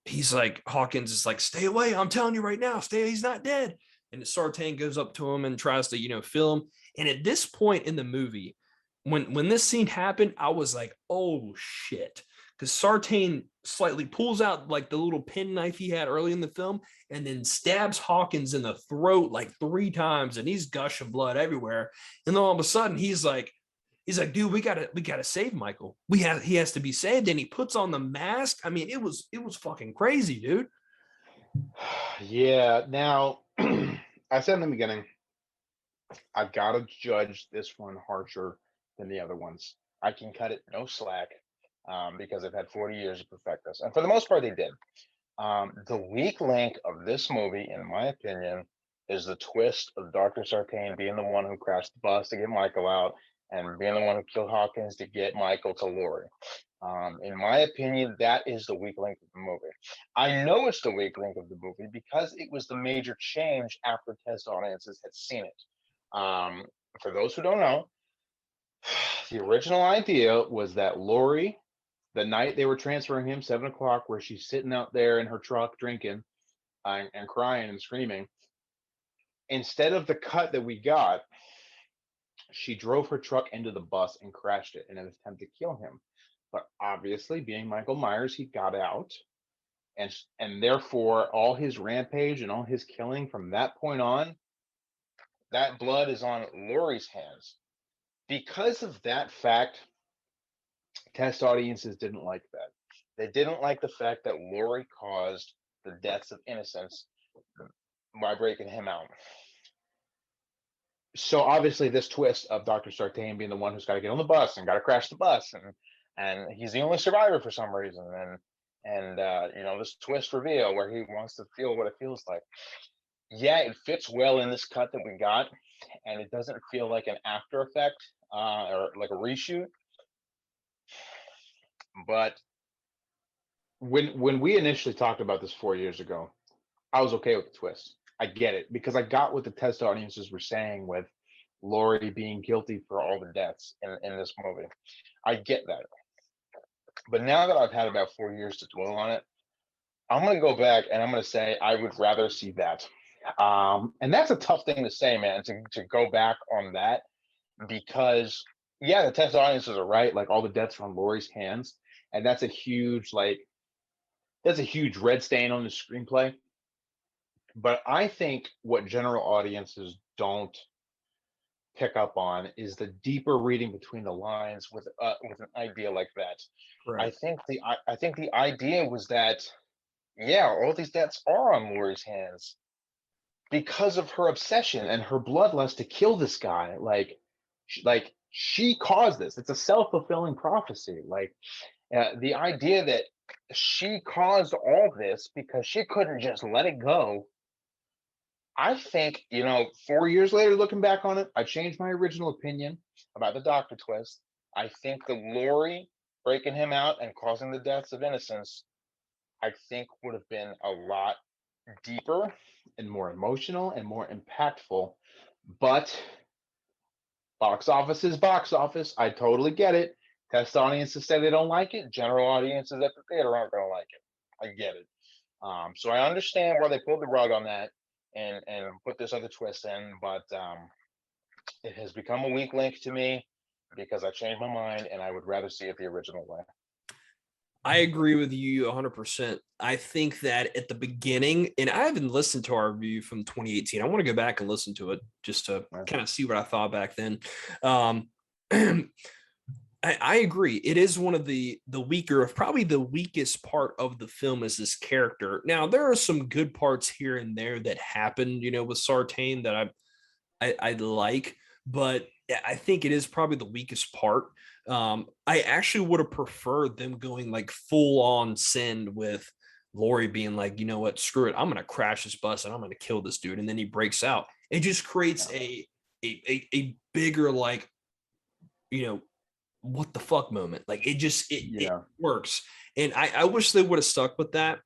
he's like, Hawkins is like, stay away. I'm telling you right now, stay. He's not dead. And Sartain goes up to him and tries to, film. And at this point in the movie, when this scene happened, I was like, oh shit. Because Sartain slightly pulls out like the little penknife he had early in the film, and then stabs Hawkins in the throat like 3 times, and he's gushing blood everywhere. And then all of a sudden he's like, dude, we gotta save Michael. He has to be saved. And he puts on the mask. I mean, it was fucking crazy, dude. Yeah. Now, I said in the beginning, I've got to judge this one harsher than the other ones. I can cut it no slack, because I've had 40 years to perfect this. And for the most part, they did. The weak link of this movie, in my opinion, is the twist of Dr. Sartain being the one who crashed the bus to get Michael out, and being the one who killed Hawkins to get Michael to Laurie. In my opinion, that is the weak link of the movie. I know it's the weak link of the movie because it was the major change after test audiences had seen it. For those who don't know, the original idea was that Laurie the night they were transferring him, 7 o'clock, where she's sitting out there in her truck drinking and crying and screaming. Instead of the cut that we got, she drove her truck into the bus and crashed it in an attempt to kill him. But obviously, being Michael Myers, he got out, and therefore all his rampage and all his killing from that point on, that blood is on Laurie's hands. Because of that fact, test audiences didn't like that. They didn't like the fact that Laurie caused the deaths of innocents by breaking him out. So obviously, this twist of Dr. Sartain being the one who's got to get on the bus and got to crash the bus, and he's the only survivor for some reason, and this twist reveal where he wants to feel what it feels like. Yeah, it fits well in this cut that we got, and it doesn't feel like an after effect or like a reshoot. But when we initially talked about this 4 years ago, I was okay with the twist. I get it because I got what the test audiences were saying with Laurie being guilty for all the deaths in this movie. I get that. But now that I've had about 4 years to dwell on it, I'm going to go back and I'm going to say I would rather see that. And that's a tough thing to say, man, to go back on that, because yeah, the test audiences are right. Like, all the deaths are on Laurie's hands. And that's a huge red stain on the screenplay. But I think what general audiences don't pick up on is the deeper reading between the lines with an idea like that. Right. I think the idea was that, yeah, all these deaths are on Laurie's hands because of her obsession and her bloodlust to kill this guy. Like she caused this. It's a self-fulfilling prophecy. Like the idea that she caused all this because she couldn't just let it go. I think, 4 years later, looking back on it, I changed my original opinion about the Doctor twist. I think the Laurie breaking him out and causing the deaths of innocents, I think would have been a lot deeper and more emotional and more impactful. But box office is box office. I totally get it. Test audiences say they don't like it. General audiences at the theater aren't going to like it. I get it. So I understand why they pulled the rug on that and put this other twist in, but it has become a weak link to me because I changed my mind and I would rather see it the original way. I agree with you 100%. I think that at the beginning, and I haven't listened to our review from 2018. I want to go back and listen to it just to kind of see what I thought back then. I agree. It is one of the weaker, probably the weakest part of the film is this character. Now, there are some good parts here and there that happen, with Sartain that I like, but I think it is probably the weakest part. I actually would have preferred them going like full on sin with Laurie being like, you know what, screw it, I'm gonna crash this bus and I'm gonna kill this dude, and then he breaks out. It just creates a bigger, like, what the fuck moment. Like, it works. And I wish they would have stuck with that.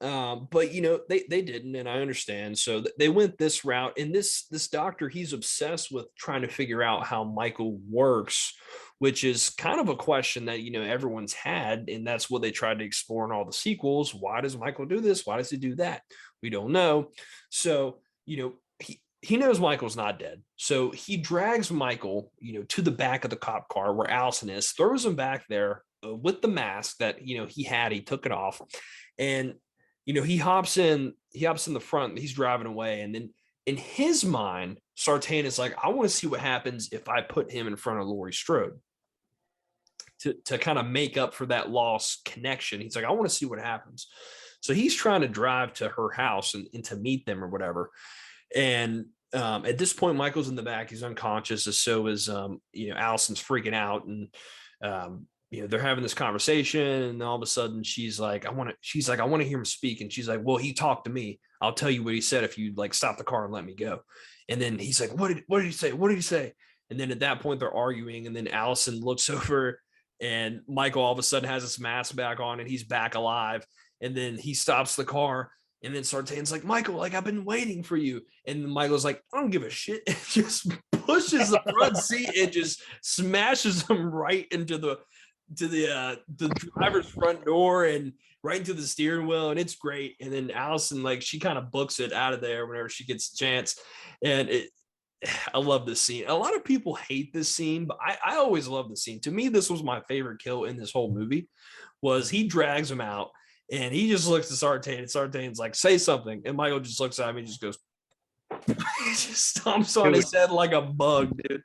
But they didn't, and I understand. So they went this route. And this doctor, he's obsessed with trying to figure out how Michael works, which is kind of a question that everyone's had, and that's what they tried to explore in all the sequels. Why does Michael do this? Why does he do that? We don't know. So he knows Michael's not dead. So he drags Michael, to the back of the cop car where Allison is, throws him back there with the mask that, he took it off. And, he hops in the front, he's driving away. And then in his mind, Sartain is like, I want to see what happens if I put him in front of Laurie Strode to kind of make up for that lost connection. He's like, I want to see what happens. So he's trying to drive to her house and to meet them or whatever. And at this point, Michael's in the back. He's unconscious. As so is, Allison's freaking out. And, they're having this conversation. And all of a sudden she's like, I want to hear him speak. And she's like, well, he talked to me. I'll tell you what he said if you like stop the car and let me go. And then he's like, what did he say? What did he say? And then at that point they're arguing. And then Allison looks over and Michael all of a sudden has his mask back on and he's back alive. And then he stops the car. And then Sartain's like, Michael, like, I've been waiting for you. And Michael's like, I don't give a shit. And just pushes the front seat and just smashes him right into the the driver's front door and right into the steering wheel, and it's great. And then Allison, like, she kind of books it out of there whenever she gets a chance. And I love this scene. A lot of people hate this scene, but I always love the scene. To me, this was my favorite kill in this whole movie. Was he drags him out and he just looks at Sartain, and Sartain's like, say something, and Michael just looks at me and just goes, he just stomps on his head like a bug, dude.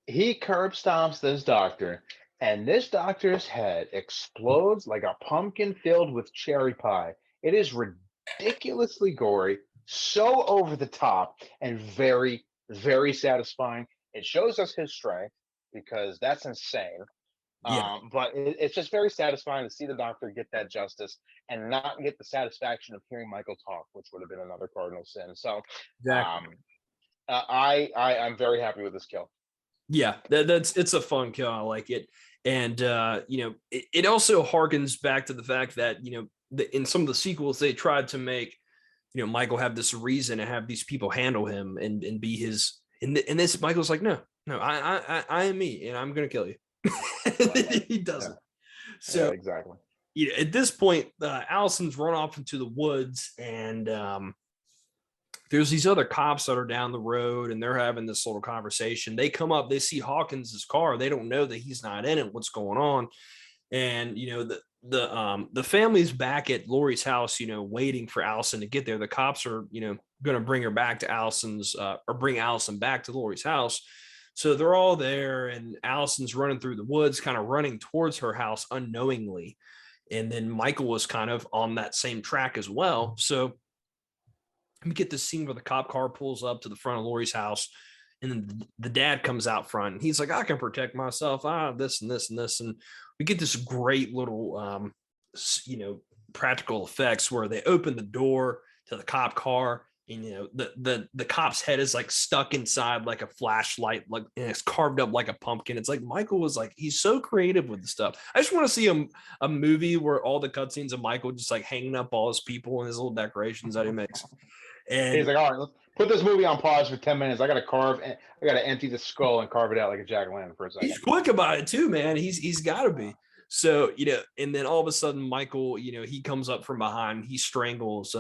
He curb stomps this doctor, and this doctor's head explodes like a pumpkin filled with cherry pie. It is ridiculously gory, so over the top, and very, very satisfying. It shows us his strength because that's insane. Yeah, But it's just very satisfying to see the doctor get that justice and not get the satisfaction of hearing Michael talk, which would have been another cardinal sin. So, exactly. I'm very happy with this kill. Yeah, it's a fun kill. I like it. And it also harkens back to the fact that, in some of the sequels, they tried to make, Michael have this reason to have these people handle him and be his. And this Michael's like, no, I am me, and I'm gonna kill you. He doesn't. Yeah. So yeah, exactly. At this point, Allison's run off into the woods, and there's these other cops that are down the road, and they're having this little conversation. They come up, they see Hawkins's car. They don't know that he's not in it. What's going on? And the family's back at Laurie's house, waiting for Allison to get there. The cops are, going to bring her back to Allison's, or bring Allison back to Laurie's house. So they're all there, and Allison's running through the woods, kind of running towards her house unknowingly. And then Michael was kind of on that same track as well. So we get this scene where the cop car pulls up to the front of Laurie's house, and then the dad comes out front, and he's like, I can protect myself. This and this and this. And we get this great little, practical effects where they open the door to the cop car, and the cop's head is like stuck inside like a flashlight, like, and it's carved up like a pumpkin. It's like Michael was like, he's so creative with the stuff. I just want to see a movie where all the cutscenes of Michael just like hanging up all his people and his little decorations that he makes. And he's like, all right, let's put this movie on pause for 10 minutes. I got to empty the skull and carve it out like a jack-o'-lantern for a second. He's quick about it too, man. He's got to be. So, and then all of a sudden, Michael, he comes up from behind. He strangles,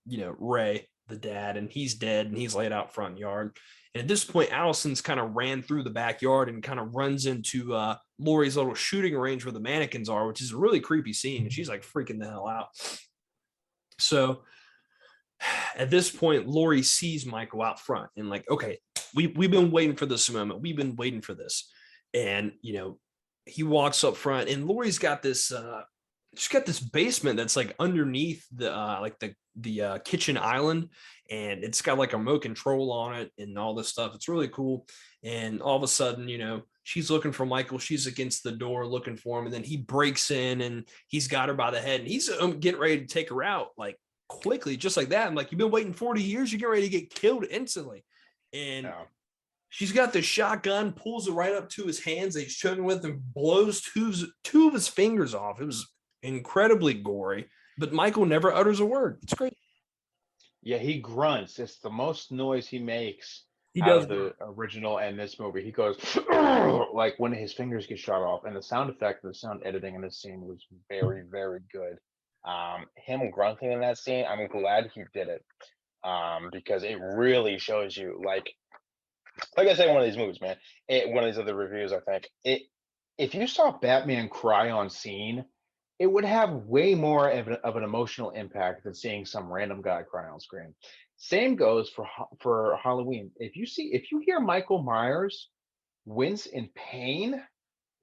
Ray, the dad, and he's dead, and he's laid out front yard. And at this point, Allison's kind of ran through the backyard and kind of runs into Laurie's little shooting range where the mannequins are, which is a really creepy scene. And she's like freaking the hell out. So at this point, Laurie sees Michael out front and like, okay, we've been waiting for this moment. We've been waiting for this. And, he walks up front, and Laurie's got this, she's got this basement that's like underneath the kitchen island, and it's got like a remote control on it and all this stuff. It's really cool. And all of a sudden, she's looking for Michael. She's against the door looking for him. And then he breaks in, and he's got her by the head, and he's getting ready to take her out like quickly, just like that. I'm like, you've been waiting 40 years. You're getting ready to get killed instantly. And she's got the shotgun, pulls it right up to his hands that he's choking with, and blows two of his fingers off. It was incredibly gory, but Michael never utters a word. It's great. Yeah, he grunts. It's the most noise he makes. He does the original and this movie. He goes like when his fingers get shot off, and the sound effect, the sound editing in this scene was very, very good. Him grunting in that scene, I'm glad he did it, because it really shows you, like I said in one of these movies, man, one of these other reviews, I think, if you saw Batman cry on scene, it would have way more of an emotional impact than seeing some random guy cry on screen. Same goes for Halloween. If you hear Michael Myers wince in pain,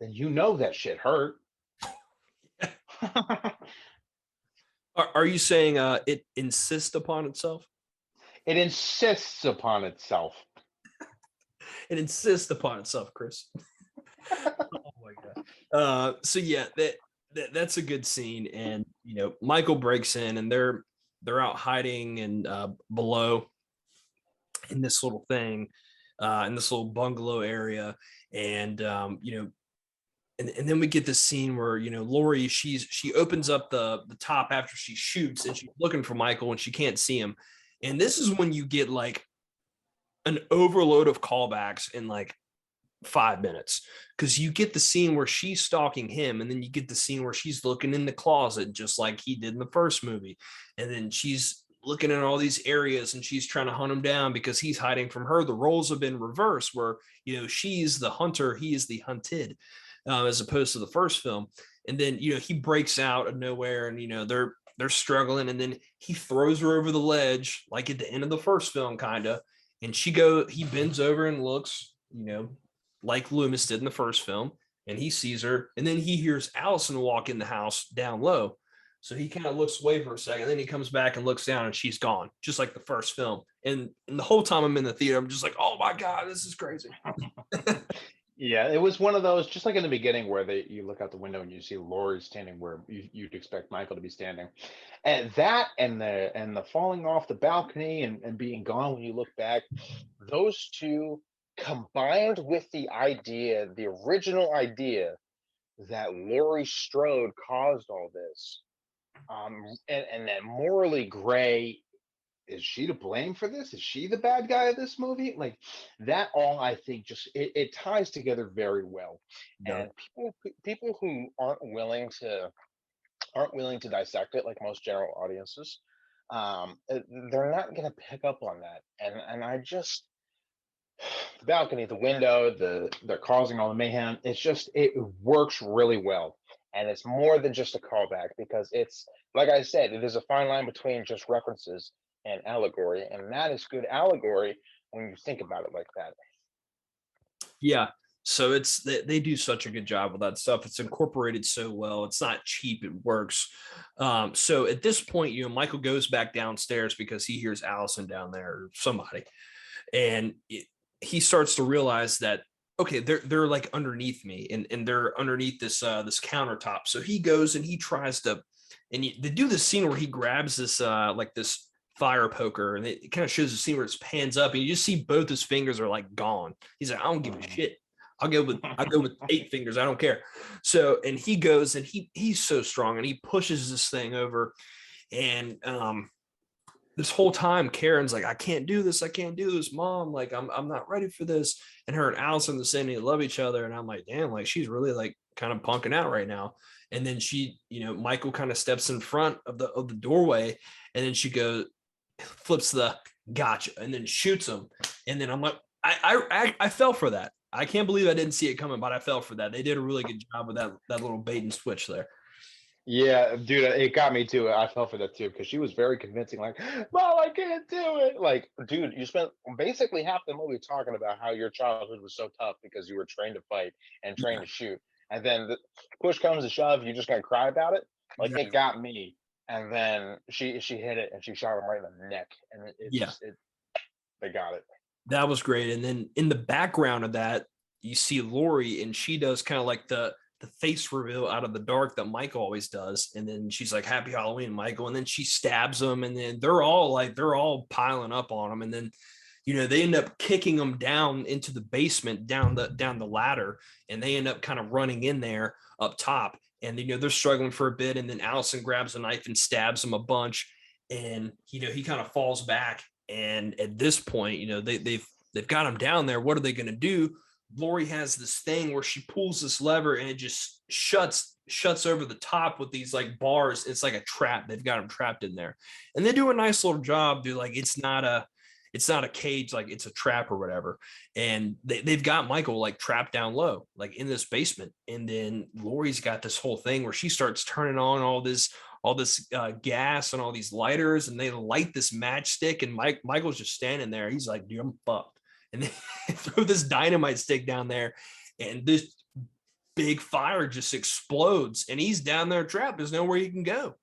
then you know that shit hurt. Are you saying it insists upon itself? It insists upon itself. It insists upon itself, Chris. Oh my god. So yeah, that's a good scene. And Michael breaks in, and they're out hiding and below in this little thing, in this little bungalow area. And and then we get this scene where Laurie, she opens up the top after she shoots, and she's looking for Michael, and she can't see him. And this is when you get like an overload of callbacks and like 5 minutes, because you get the scene where she's stalking him, and then you get the scene where she's looking in the closet just like he did in the first movie, and then she's looking at all these areas and she's trying to hunt him down because he's hiding from her. The roles have been reversed, where she's the hunter, he is the hunted, as opposed to the first film. And then he breaks out of nowhere, and they're struggling, and then he throws her over the ledge like at the end of the first film, kind of, and he bends over and looks, like Loomis did in the first film, and he sees her, and then he hears Allison walk in the house down low. So he kind of looks away for a second, then he comes back and looks down, and she's gone, just like the first film. And the whole time I'm in the theater, I'm just like, oh my God, this is crazy. Yeah, it was one of those, just like in the beginning, where you look out the window and you see Laurie standing where you'd expect Michael to be standing, and that and the falling off the balcony and being gone when you look back, those two combined with the original idea that Laurie Strode caused all this, and that morally gray, is she to blame for this? Is she the bad guy of this movie? Like, that all, I think, just it ties together very well. Yeah. And people who aren't willing to dissect it, like most general audiences, they're not going to pick up on that. And I just, the balcony, the window, they're causing all the mayhem. It works really well. And it's more than just a callback, because it's, like I said, it is a fine line between just references and allegory. And that is good allegory when you think about it like that. Yeah. So they do such a good job with that stuff. It's incorporated so well. It's not cheap. It works. So at this point, Michael goes back downstairs because he hears Allison down there, or somebody, and he starts to realize that, okay, they're like underneath me, and they're underneath this countertop. So he goes and he tries to, and they do this scene where he grabs this like this fire poker, and it kind of shows the scene where it pans up, and you just see both his fingers are like gone. He's like, I don't give a shit. I'll go with 8 fingers. I don't care. So, and he goes, and he's so strong, and he pushes this thing over, and this whole time Karen's like, I can't do this, Mom, like I'm not ready for this. And her and Allison, the same, they love each other, and I'm like, damn, like she's really like kind of punking out right now. And then she, Michael kind of steps in front of the doorway, and then she flips the gotcha, and then shoots him. And then I'm like, I fell for that. I can't believe I didn't see it coming, but I fell for that. They did a really good job with that little bait and switch there. Yeah, dude, it got me too. I fell for that too, because she was very convincing. Like, Mom, I can't do it. Like, dude, you spent basically half the movie talking about how your childhood was so tough because you were trained to fight and trained to shoot, and then the push comes to shove, you're just gonna cry about it. Like, Exactly. it got me. And then she hit it, and she shot him right in the neck, and Yeah, they got it. that was great. And then in the background of that, you see Laurie, and she does kind of like the face reveal out of the dark that Michael always does. And then she's like, Happy Halloween, Michael. And then she stabs him, and then they're all piling up on him. And then, they end up kicking him down into the basement, down the ladder, and they end up kind of running in there up top. And they're struggling for a bit, and then Allison grabs a knife and stabs him a bunch, and he kind of falls back. And at this point, they've got him down there. What are they going to do? Laurie has this thing where she pulls this lever, and it just shuts over the top with these like bars. It's like a trap. They've got him trapped in there, and they do a nice little job, dude. Like, it's not a cage, like it's a trap or whatever. And they've got Michael like trapped down low, like in this basement. And then Laurie's got this whole thing where she starts turning on all this gas and all these lighters, and they light this matchstick, and Michael's just standing there. He's like, dude, I'm fucked. And they throw this dynamite stick down there, and this big fire just explodes, and he's down there trapped. There's nowhere he can go.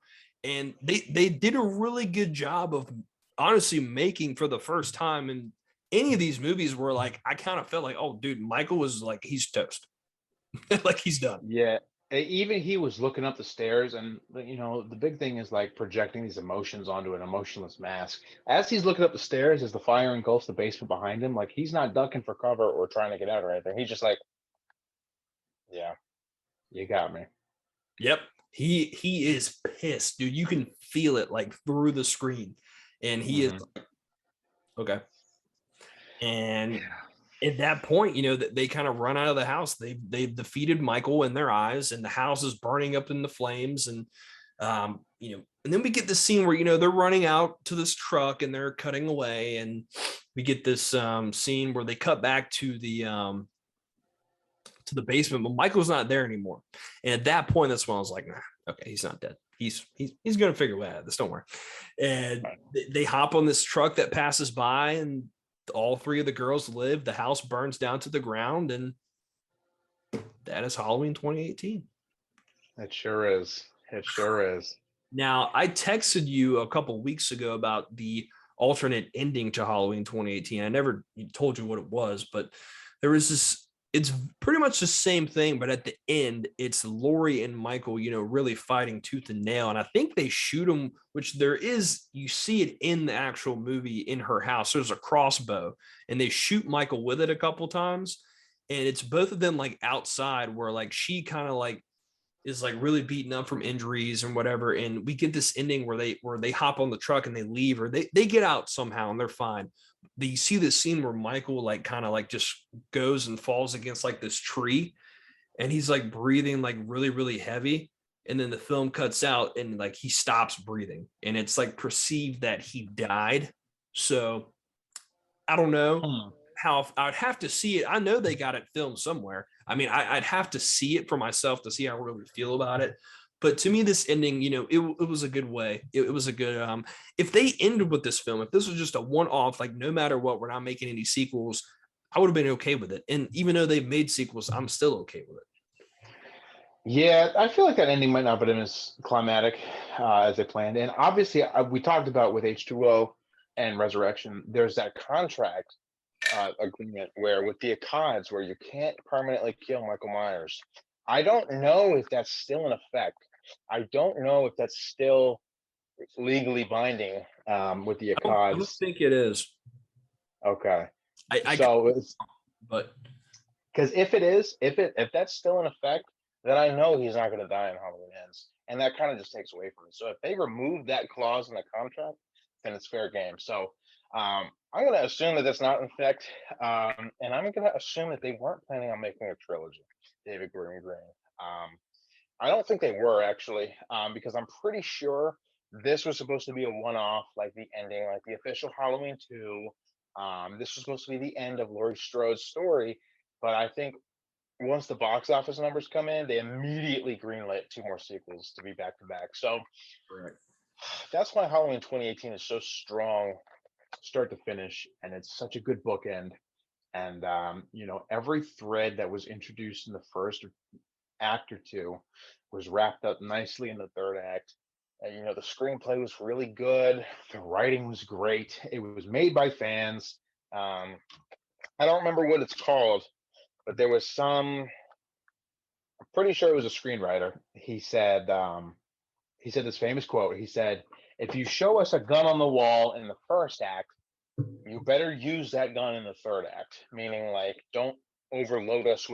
And they did a really good job of honestly making, for the first time in any of these movies, where like I kind of felt like, oh, dude, Michael was like, he's toast. Like, he's done. Yeah, even he was looking up the stairs, and the big thing is like projecting these emotions onto an emotionless mask. As he's looking up the stairs, as the fire engulfs the basement behind him, like he's not ducking for cover or trying to get out or anything. He's just like, yeah, you got me. Yep. He is pissed, dude. You can feel it like through the screen. And he is Mhm. okay. And Yeah. at that point, they kind of run out of the house. They've defeated Michael in their eyes, and the house is burning up in the flames. And then we get this scene where they're running out to this truck and they're cutting away, and we get this scene where they cut back to the basement, but Michael's not there anymore. And at that point, that's when I was like, nah, okay, he's not dead. He's gonna figure a way out of this. Don't worry. And they hop on this truck that passes by, and all three of the girls live. The house burns down to the ground, and that is Halloween 2018. It sure is. It sure is. Now, I texted you a couple weeks ago about the alternate ending to Halloween 2018. I never told you what it was, but there was this. It's pretty much the same thing, but at the end, it's Laurie and Michael, really fighting tooth and nail. And I think they shoot him, which you see it in the actual movie in her house. There's a crossbow, and they shoot Michael with it a couple times. And it's both of them like outside, where like she kind of like is like really beaten up from injuries and whatever. And we get this ending where they hop on the truck and they leave, or they get out somehow and they're fine. You see this scene where Michael like kind of like just goes and falls against like this tree, and he's like breathing like really, really heavy. And then the film cuts out and like he stops breathing, and it's like perceived that he died. So I don't know how I'd have to see it. I know they got it filmed somewhere. I mean, I'd have to see it for myself to see how I really feel about it. But to me, this ending, it was a good way. It was a good. If they ended with this film, if this was just a one-off, like no matter what, we're not making any sequels, I would have been okay with it. And even though they've made sequels, I'm still okay with it. Yeah, I feel like that ending might not have been as climatic as they planned. And obviously, we talked about with H2O and Resurrection, there's that contract agreement where with the Akkads, where you can't permanently kill Michael Myers. I don't know if that's still in effect. I don't know if that's still legally binding with the I don't Akkads. think it is. Okay. So but because if it is, if that's still in effect, then I know he's not going to die in Halloween Ends, and that kind of just takes away from it. So if they remove that clause in the contract, then it's fair game. So I'm going to assume that that's not in effect, and I'm going to assume that they weren't planning on making a trilogy, David Green. I don't think they were actually, because I'm pretty sure this was supposed to be a one-off, like the ending, like the official Halloween 2. This was supposed to be the end of Laurie Strode's story, but I think once the box office numbers come in, they immediately greenlit 2 more sequels to be back to back. So that's why Halloween 2018 is so strong, start to finish, and it's such a good bookend. And every thread that was introduced in the first act or 2 was wrapped up nicely in the third act. And the screenplay was really good. The writing was great. It was made by fans. I don't remember what it's called, but there was I'm pretty sure it was a screenwriter. He said this famous quote. He said, "If you show us a gun on the wall in the first act, you better use that gun in the third act." Meaning, like, don't overload us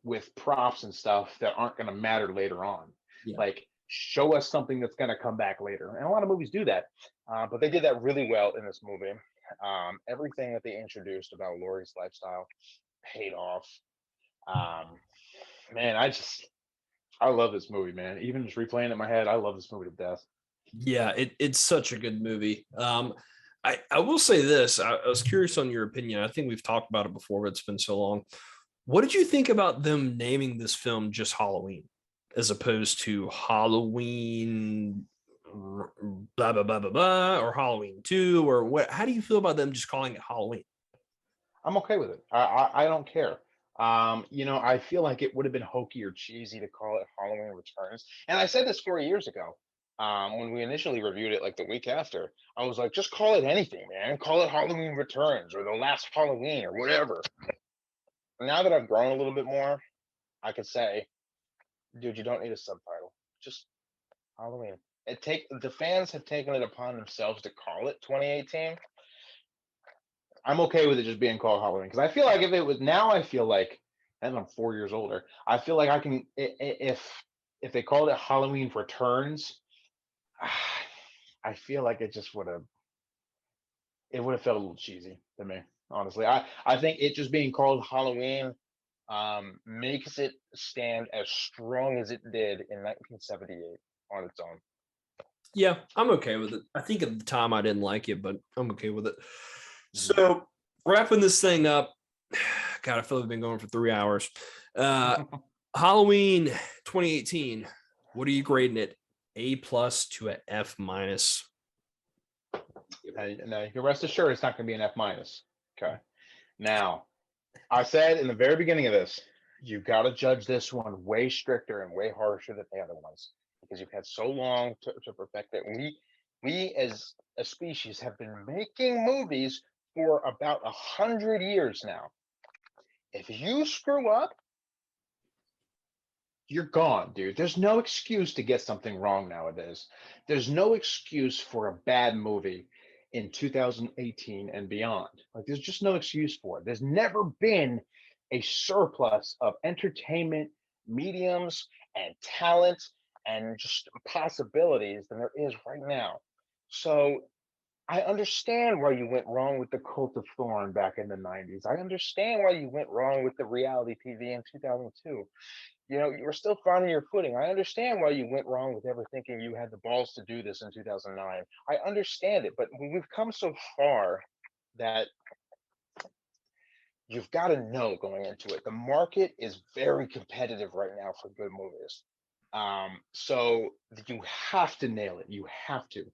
with props and stuff that aren't going to matter later on. Yeah. Like, show us something that's going to come back later. And a lot of movies do that, but they did that really well in this movie. Everything that they introduced about Laurie's lifestyle paid off. Man, I love this movie, man. Even just replaying it in my head, I love this movie to death. Yeah, it's such a good movie. I will say this. I was curious on your opinion. I think we've talked about it before, but it's been so long. What did you think about them naming this film just Halloween as opposed to Halloween blah blah blah blah blah or Halloween 2 or what? How do you feel about them just calling it Halloween? I'm okay with it. I don't care. I feel like it would have been hokey or cheesy to call it Halloween Returns. And I said this 4 years ago when we initially reviewed it, like the week after. I was like, just call it anything, man. Call it Halloween Returns or The Last Halloween or whatever. Now that I've grown a little bit more, I could say, dude, you don't need a subtitle. Just Halloween. The fans have taken it upon themselves to call it 2018. I'm okay with it just being called Halloween, because I feel like if it was now, I feel like, and I'm 4 years older, I feel like I can, if they called it Halloween Returns, I feel like it would have felt a little cheesy to me. Honestly, I think it just being called Halloween makes it stand as strong as it did in 1978 on its own. Yeah, I'm okay with it. I think at the time I didn't like it, but I'm okay with it. Mhm. So wrapping this thing up, God, I feel like we've been going for 3 hours. Halloween 2018. What are you grading it? A plus to a F minus. Now you can rest assured it's not going to be an F minus. Okay. Now, I said in the very beginning of this, you got to judge this one way stricter and way harsher than the other ones because you've had so long to perfect it. We as a species have been making movies for about 100 years now. If you screw up, you're gone, dude. There's no excuse to get something wrong nowadays. There's no excuse for a bad movie in 2018 and beyond. Like, there's just no excuse for it. There's never been a surplus of entertainment mediums and talent and just possibilities than there is right now. So I understand why you went wrong with the Cult of Thorn back in the 90s. I understand why you went wrong with the reality TV in 2002. You were still finding your footing. I understand why you went wrong with ever thinking you had the balls to do this in 2009. I understand it, but we've come so far that you've got to know going into it. The market is very competitive right now for good movies. So you have to nail it. You have to.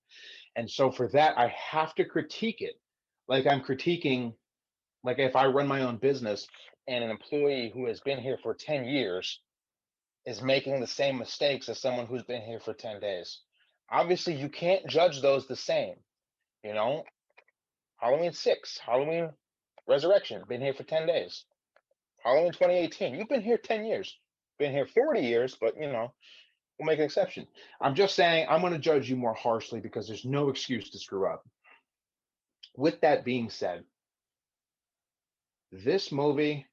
And so for that, I have to critique it like I'm critiquing, like if I run my own business and an employee who has been here for 10 years is making the same mistakes as someone who's been here for 10 days. Obviously, you can't judge those the same. You know, Halloween 6, Halloween Resurrection, been here for 10 days. Halloween 2018, you've been here 10 years. Been here 40 years, but we'll make an exception. I'm just saying I'm going to judge you more harshly because there's no excuse to screw up. With that being said, this movie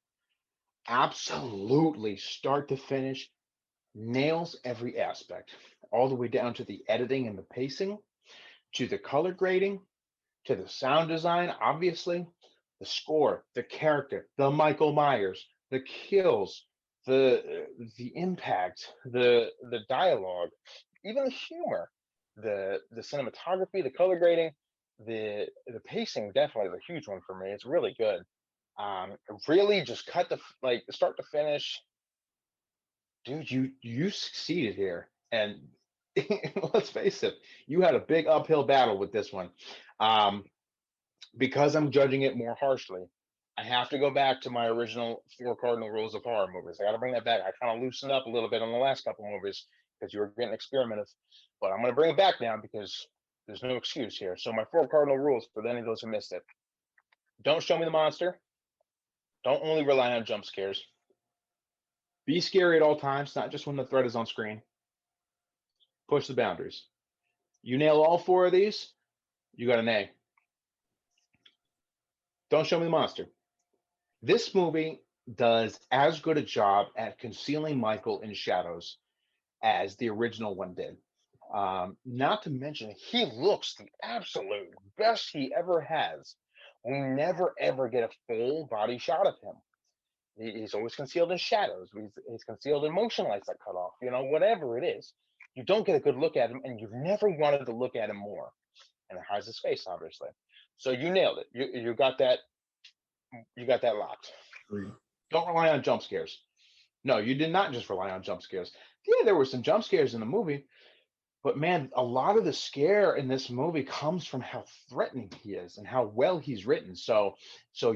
absolutely start to finish nails every aspect, all the way down to the editing and the pacing, to the color grading, to the sound design, obviously, the score, the character, the Michael Myers, the kills, the impact, the dialogue, even the humor, the cinematography, the color grading, the pacing definitely is a huge one for me. It's really good. Really just cut the like start to finish, dude. You succeeded here, and let's face it, you had a big uphill battle with this one. Um, because I'm judging it more harshly, I have to go back to my original four cardinal rules of horror movies. I got to bring that back. I kind of loosened up a little bit on the last couple movies because you were getting experimental, but I'm going to bring it back now because there's no excuse here. So my four cardinal rules for any of those who missed it: don't show me the monster. Don't only rely on jump scares. Be scary at all times, not just when the threat is on screen. Push the boundaries. You nail all four of these, you got an A. Don't show me the monster. This movie does as good a job at concealing Michael in shadows as the original one did. Not to mention, he looks the absolute best he ever has. We never ever get a full body shot of him. He's always concealed in shadows. He's concealed in motion lights that cut off. Whatever it is, you don't get a good look at him, and you've never wanted to look at him more. And it hides his face, obviously. So you nailed it. You got that. You got that locked. Don't rely on jump scares. No, you did not just rely on jump scares. Yeah, there were some jump scares in the movie, but man, a lot of the scare in this movie comes from how threatening he is and how well he's written. So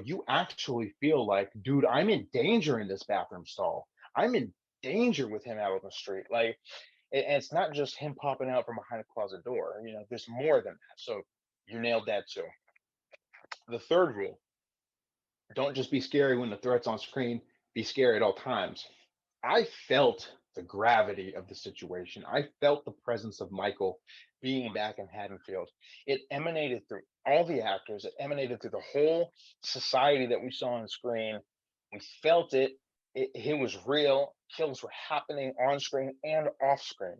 you actually feel like, dude, I'm in danger in this bathroom stall. I'm in danger with him out on the street. Like, and it's not just him popping out from behind a closet door. There's more than that. So you nailed that too. The third rule: don't just be scary when the threat's on screen. Be scary at all times. I felt the gravity of the situation. I felt the presence of Michael being back in Haddonfield. It emanated through all the actors, it emanated through the whole society that we saw on screen. We felt it. It was real. Kills were happening on screen and off screen.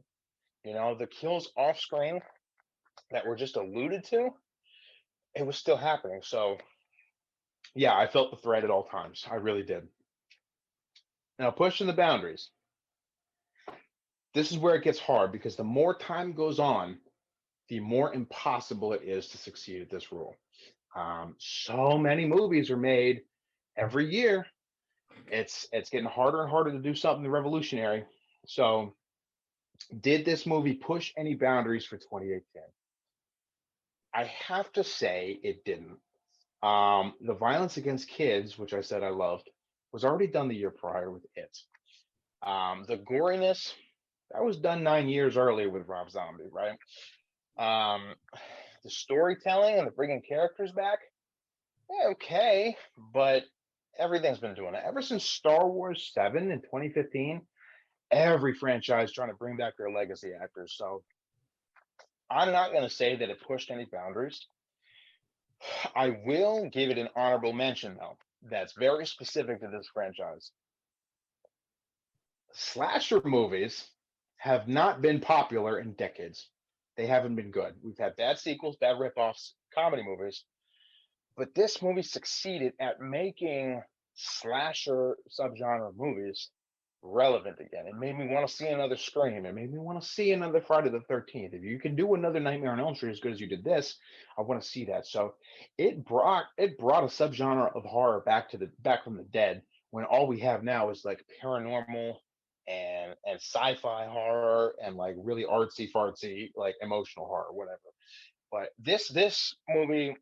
The kills off screen that were just alluded to, it was still happening. So Yeah, I felt the threat at all times. I really did. Now, pushing the boundaries. This is where it gets hard because the more time goes on, the more impossible it is to succeed at this rule. So many movies are made every year. It's getting harder and harder to do something revolutionary. So, did this movie push any boundaries for 2018? I have to say it didn't. The violence against kids, which I said I loved, was already done the year prior with it. The goriness that was done 9 years earlier with Rob Zombie, right? Um, the storytelling and the bringing characters back, yeah, okay, but everything's been doing it ever since Star Wars 7 in 2015. Every franchise trying to bring back their legacy actors. So I'm not going to say that it pushed any boundaries. I will give it an honorable mention, though. That's very specific to this franchise. Slasher movies have not been popular in decades. They haven't been good. We've had bad sequels, bad ripoffs, comedy movies, but this movie succeeded at making slasher subgenre movies relevant again. It made me want to see another Scream. It made me want to see another Friday the 13th. If you can do another Nightmare on Elm Street as good as you did this, I want to see that. So it brought a subgenre of horror back from the dead when all we have now is like paranormal and sci-fi horror and like really artsy fartsy like emotional horror, whatever. But this movie,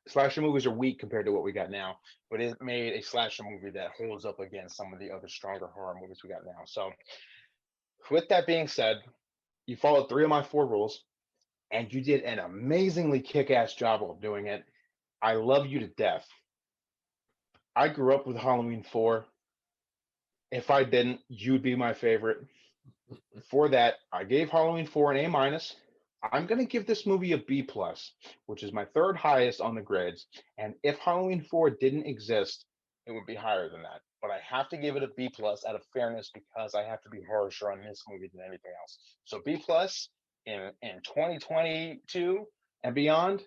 slasher movies are weak compared to what we got now, but it made a slasher movie that holds up against some of the other stronger horror movies we got now. So, with that being said, you followed three of my four rules, and you did an amazingly kick-ass job of doing it. I love you to death. I grew up with Halloween 4. If I didn't, you'd be my favorite. For that, I gave Halloween 4 an A minus. I'm gonna give this movie a B plus, which is my third highest on the grades. And if Halloween 4 didn't exist, it would be higher than that. But I have to give it a B plus out of fairness because I have to be harsher on this movie than anything else. So B plus in 2022 and beyond,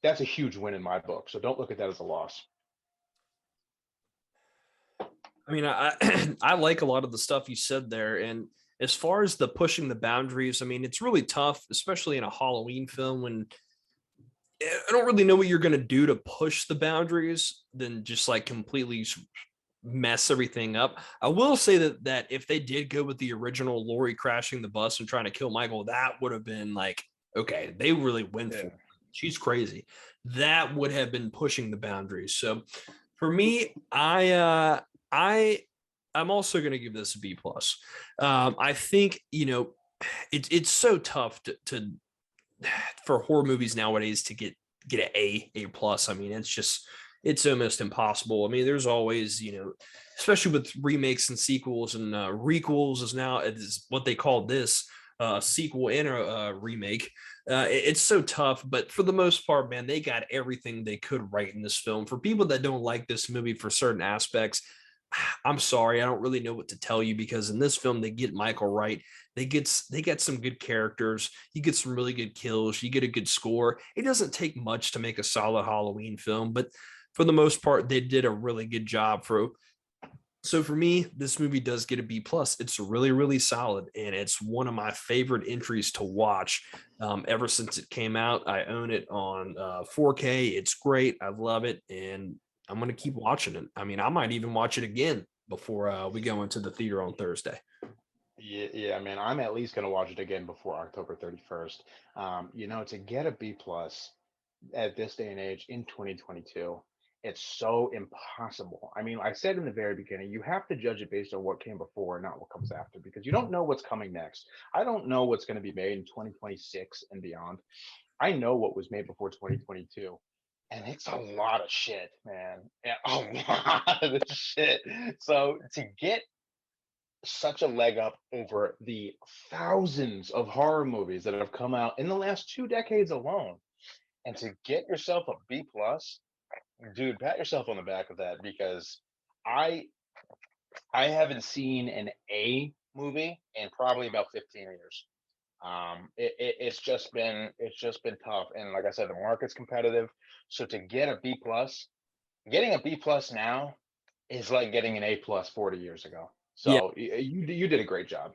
that's a huge win in my book. So don't look at that as a loss. I mean, I like a lot of the stuff you said there, and as far as the pushing the boundaries, I mean, it's really tough, especially in a Halloween film when I don't really know what you're going to do to push the boundaries than just like completely mess everything up. I will say that if they did go with the original Laurie crashing the bus and trying to kill Michael, that would have been like, okay, they really went for Yeah. it. She's crazy. That would have been pushing the boundaries. So for me, I I'm also going to give this a B plus. I think it's so tough to for horror movies nowadays to get an A plus. I mean, it's almost impossible. I mean, there's always especially with remakes and sequels and requels is what they call this sequel and a remake. It's so tough, but for the most part, man, they got everything they could right in this film. For people that don't like this movie for certain aspects, I'm sorry, I don't really know what to tell you because in this film they get Michael right. They get some good characters. You get some really good kills. You get a good score. It doesn't take much to make a solid Halloween film, but for the most part, they did a really good job. So for me, this movie does get a B plus. It's really, really solid, and it's one of my favorite entries to watch ever since it came out. I own it on 4K. It's great. I love it, and I'm gonna keep watching it. I mean, I might even watch it again before we go into the theater on Thursday. Yeah, man. I'm at least gonna watch it again before October 31st. To get a B plus at this day and age in 2022, it's so impossible. I mean, I said in the very beginning, you have to judge it based on what came before and not what comes after, because you don't know what's coming next. I don't know what's going to be made in 2026 and beyond. I know what was made before 2022. And it's a lot of shit, man. Yeah, a lot of shit. So to get such a leg up over the thousands of horror movies that have come out in the last 2 decades alone, and to get yourself a B plus, dude, pat yourself on the back of that because I I haven't seen an A movie in probably about 15 years. It's just been tough, and like I said, the market's competitive. So to get a B plus, getting a B plus now is like getting an A plus 40 years ago. Yeah. So you did a great job.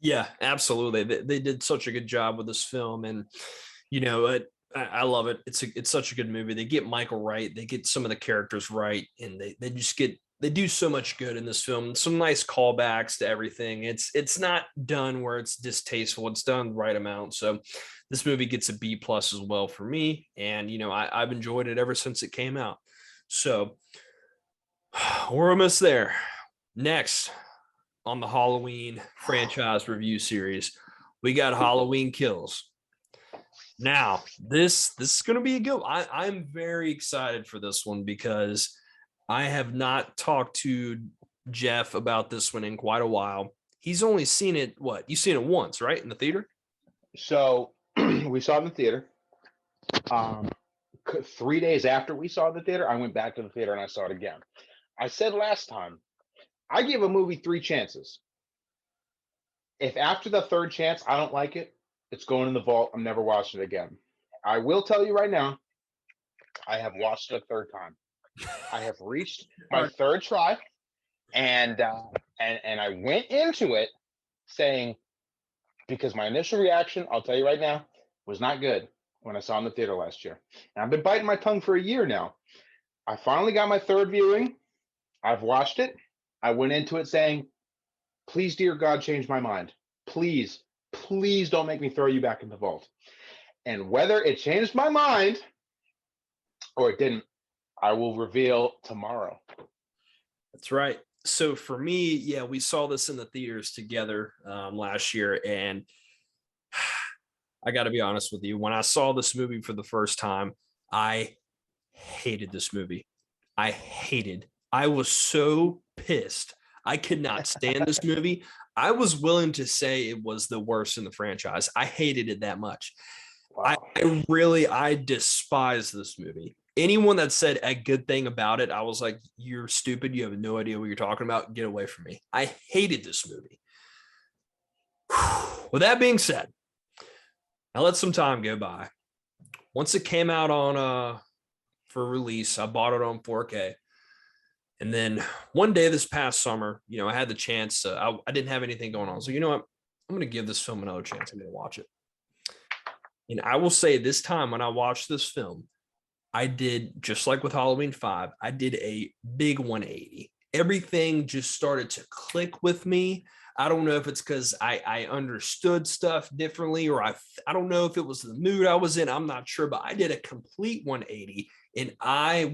Yeah, absolutely. They did such a good job with this film, and I love it. It's such a good movie. They get Michael right. They get some of the characters right, and they do so much good in this film. Some nice callbacks to everything. It's not done where it's distasteful. It's done the right amount. So this movie gets a B plus as well for me, and I've enjoyed it ever since it came out. So we're almost there. Next on the Halloween franchise review series, we got Halloween Kills. Now, this is going to be a good one. I'm very excited for this one because I have not talked to Jeff about this one in quite a while. He's only seen it, what? You've seen it once, right? In the theater? So we saw it in the theater. 3 days after we saw it in the theater, I went back to the theater and I saw it again. I said last time, I give a movie 3 chances. If after the third chance I don't like it, it's going in the vault. I'm never watching it again. I will tell you right now, I have watched it a third time. I have reached my third try, and I went into it saying, because my initial reaction, I'll tell you right now, was not good when I saw it in the theater last year. And I've been biting my tongue for a year now. I finally got my third viewing. I've watched it. I went into it saying, please, dear God, change my mind. Please, please don't make me throw you back in the vault. And whether it changed my mind or it didn't, I will reveal tomorrow. That's right. So for me, yeah, we saw this in the theaters together last year, and I got to be honest with you. When I saw this movie for the first time, I hated this movie. I was so pissed. I could not stand this movie. I was willing to say it was the worst in the franchise. I hated it that much. Wow. I despise this movie. Anyone that said a good thing about it, I was like, you're stupid. You have no idea what you're talking about. Get away from me. I hated this movie. With that being said, I let some time go by. Once it came out on for release, I bought it on 4K. And then one day this past summer, I had the chance. I didn't have anything going on. So you know what? I'm going to give this film another chance. I'm going to watch it. And I will say this time when I watched this film, I did, just like with Halloween 5, I did a big 180. Everything just started to click with me. I don't know if it's because I understood stuff differently, or I don't know if it was the mood I was in. I'm not sure, but I did a complete 180, and I'm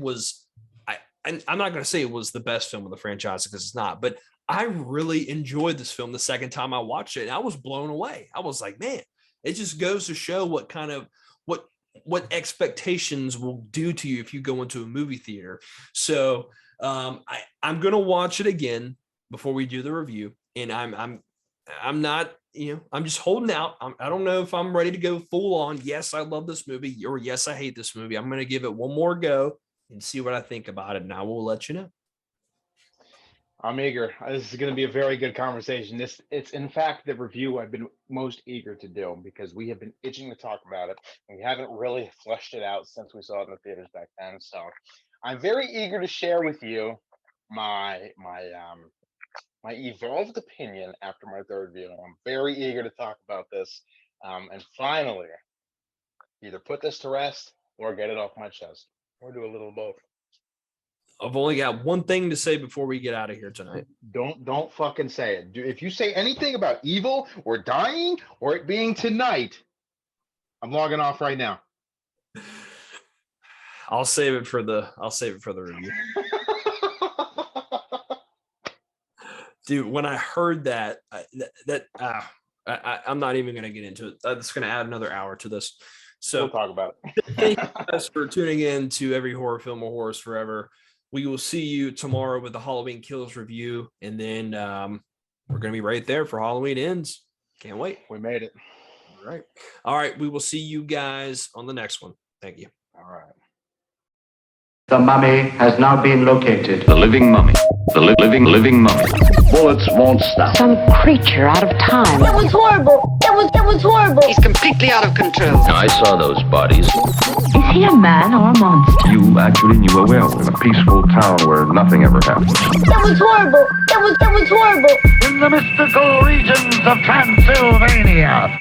not going to say it was the best film of the franchise because it's not, but I really enjoyed this film the second time I watched it, and I was blown away. I was like, man, it just goes to show what expectations will do to you if you go into a movie theater. So I'm going to watch it again before we do the review. And I'm not, I'm just holding out. I don't know if I'm ready to go full on. Yes, I love this movie, or yes, I hate this movie. I'm going to give it one more go and see what I think about it. And I will let you know. I'm eager. This is going to be a very good conversation. It's in fact the review I've been most eager to do because we have been itching to talk about it, and we haven't really fleshed it out since we saw it in the theaters back then. So I'm very eager to share with you my evolved opinion after my third view. I'm very eager to talk about this, and finally either put this to rest or get it off my chest, or do a little of both. I've only got one thing to say before we get out of here tonight. Don't fucking say it. If you say anything about evil or dying or it being tonight, I'm logging off right now. I'll save it for the review. Dude, when I heard that, I'm not even going to get into it. That's going to add another hour to this. So we'll talk about it. Thank you guys for tuning in to Every Horror Film or Horrors Forever. We will see you tomorrow with the Halloween Kills review, and then we're going to be right there for Halloween Ends. Can't wait. We made it. All right. We will see you guys on the next one. Thank you. All right. The mummy has now been located. The living mummy. The living mummy. Bullets won't stop. Some creature out of time. That was horrible. That was horrible. He's completely out of control. I saw those bodies. Is he a man or a monster? You actually knew a werewolf in a peaceful town where nothing ever happens. That was horrible. That was horrible. In the mystical regions of Transylvania.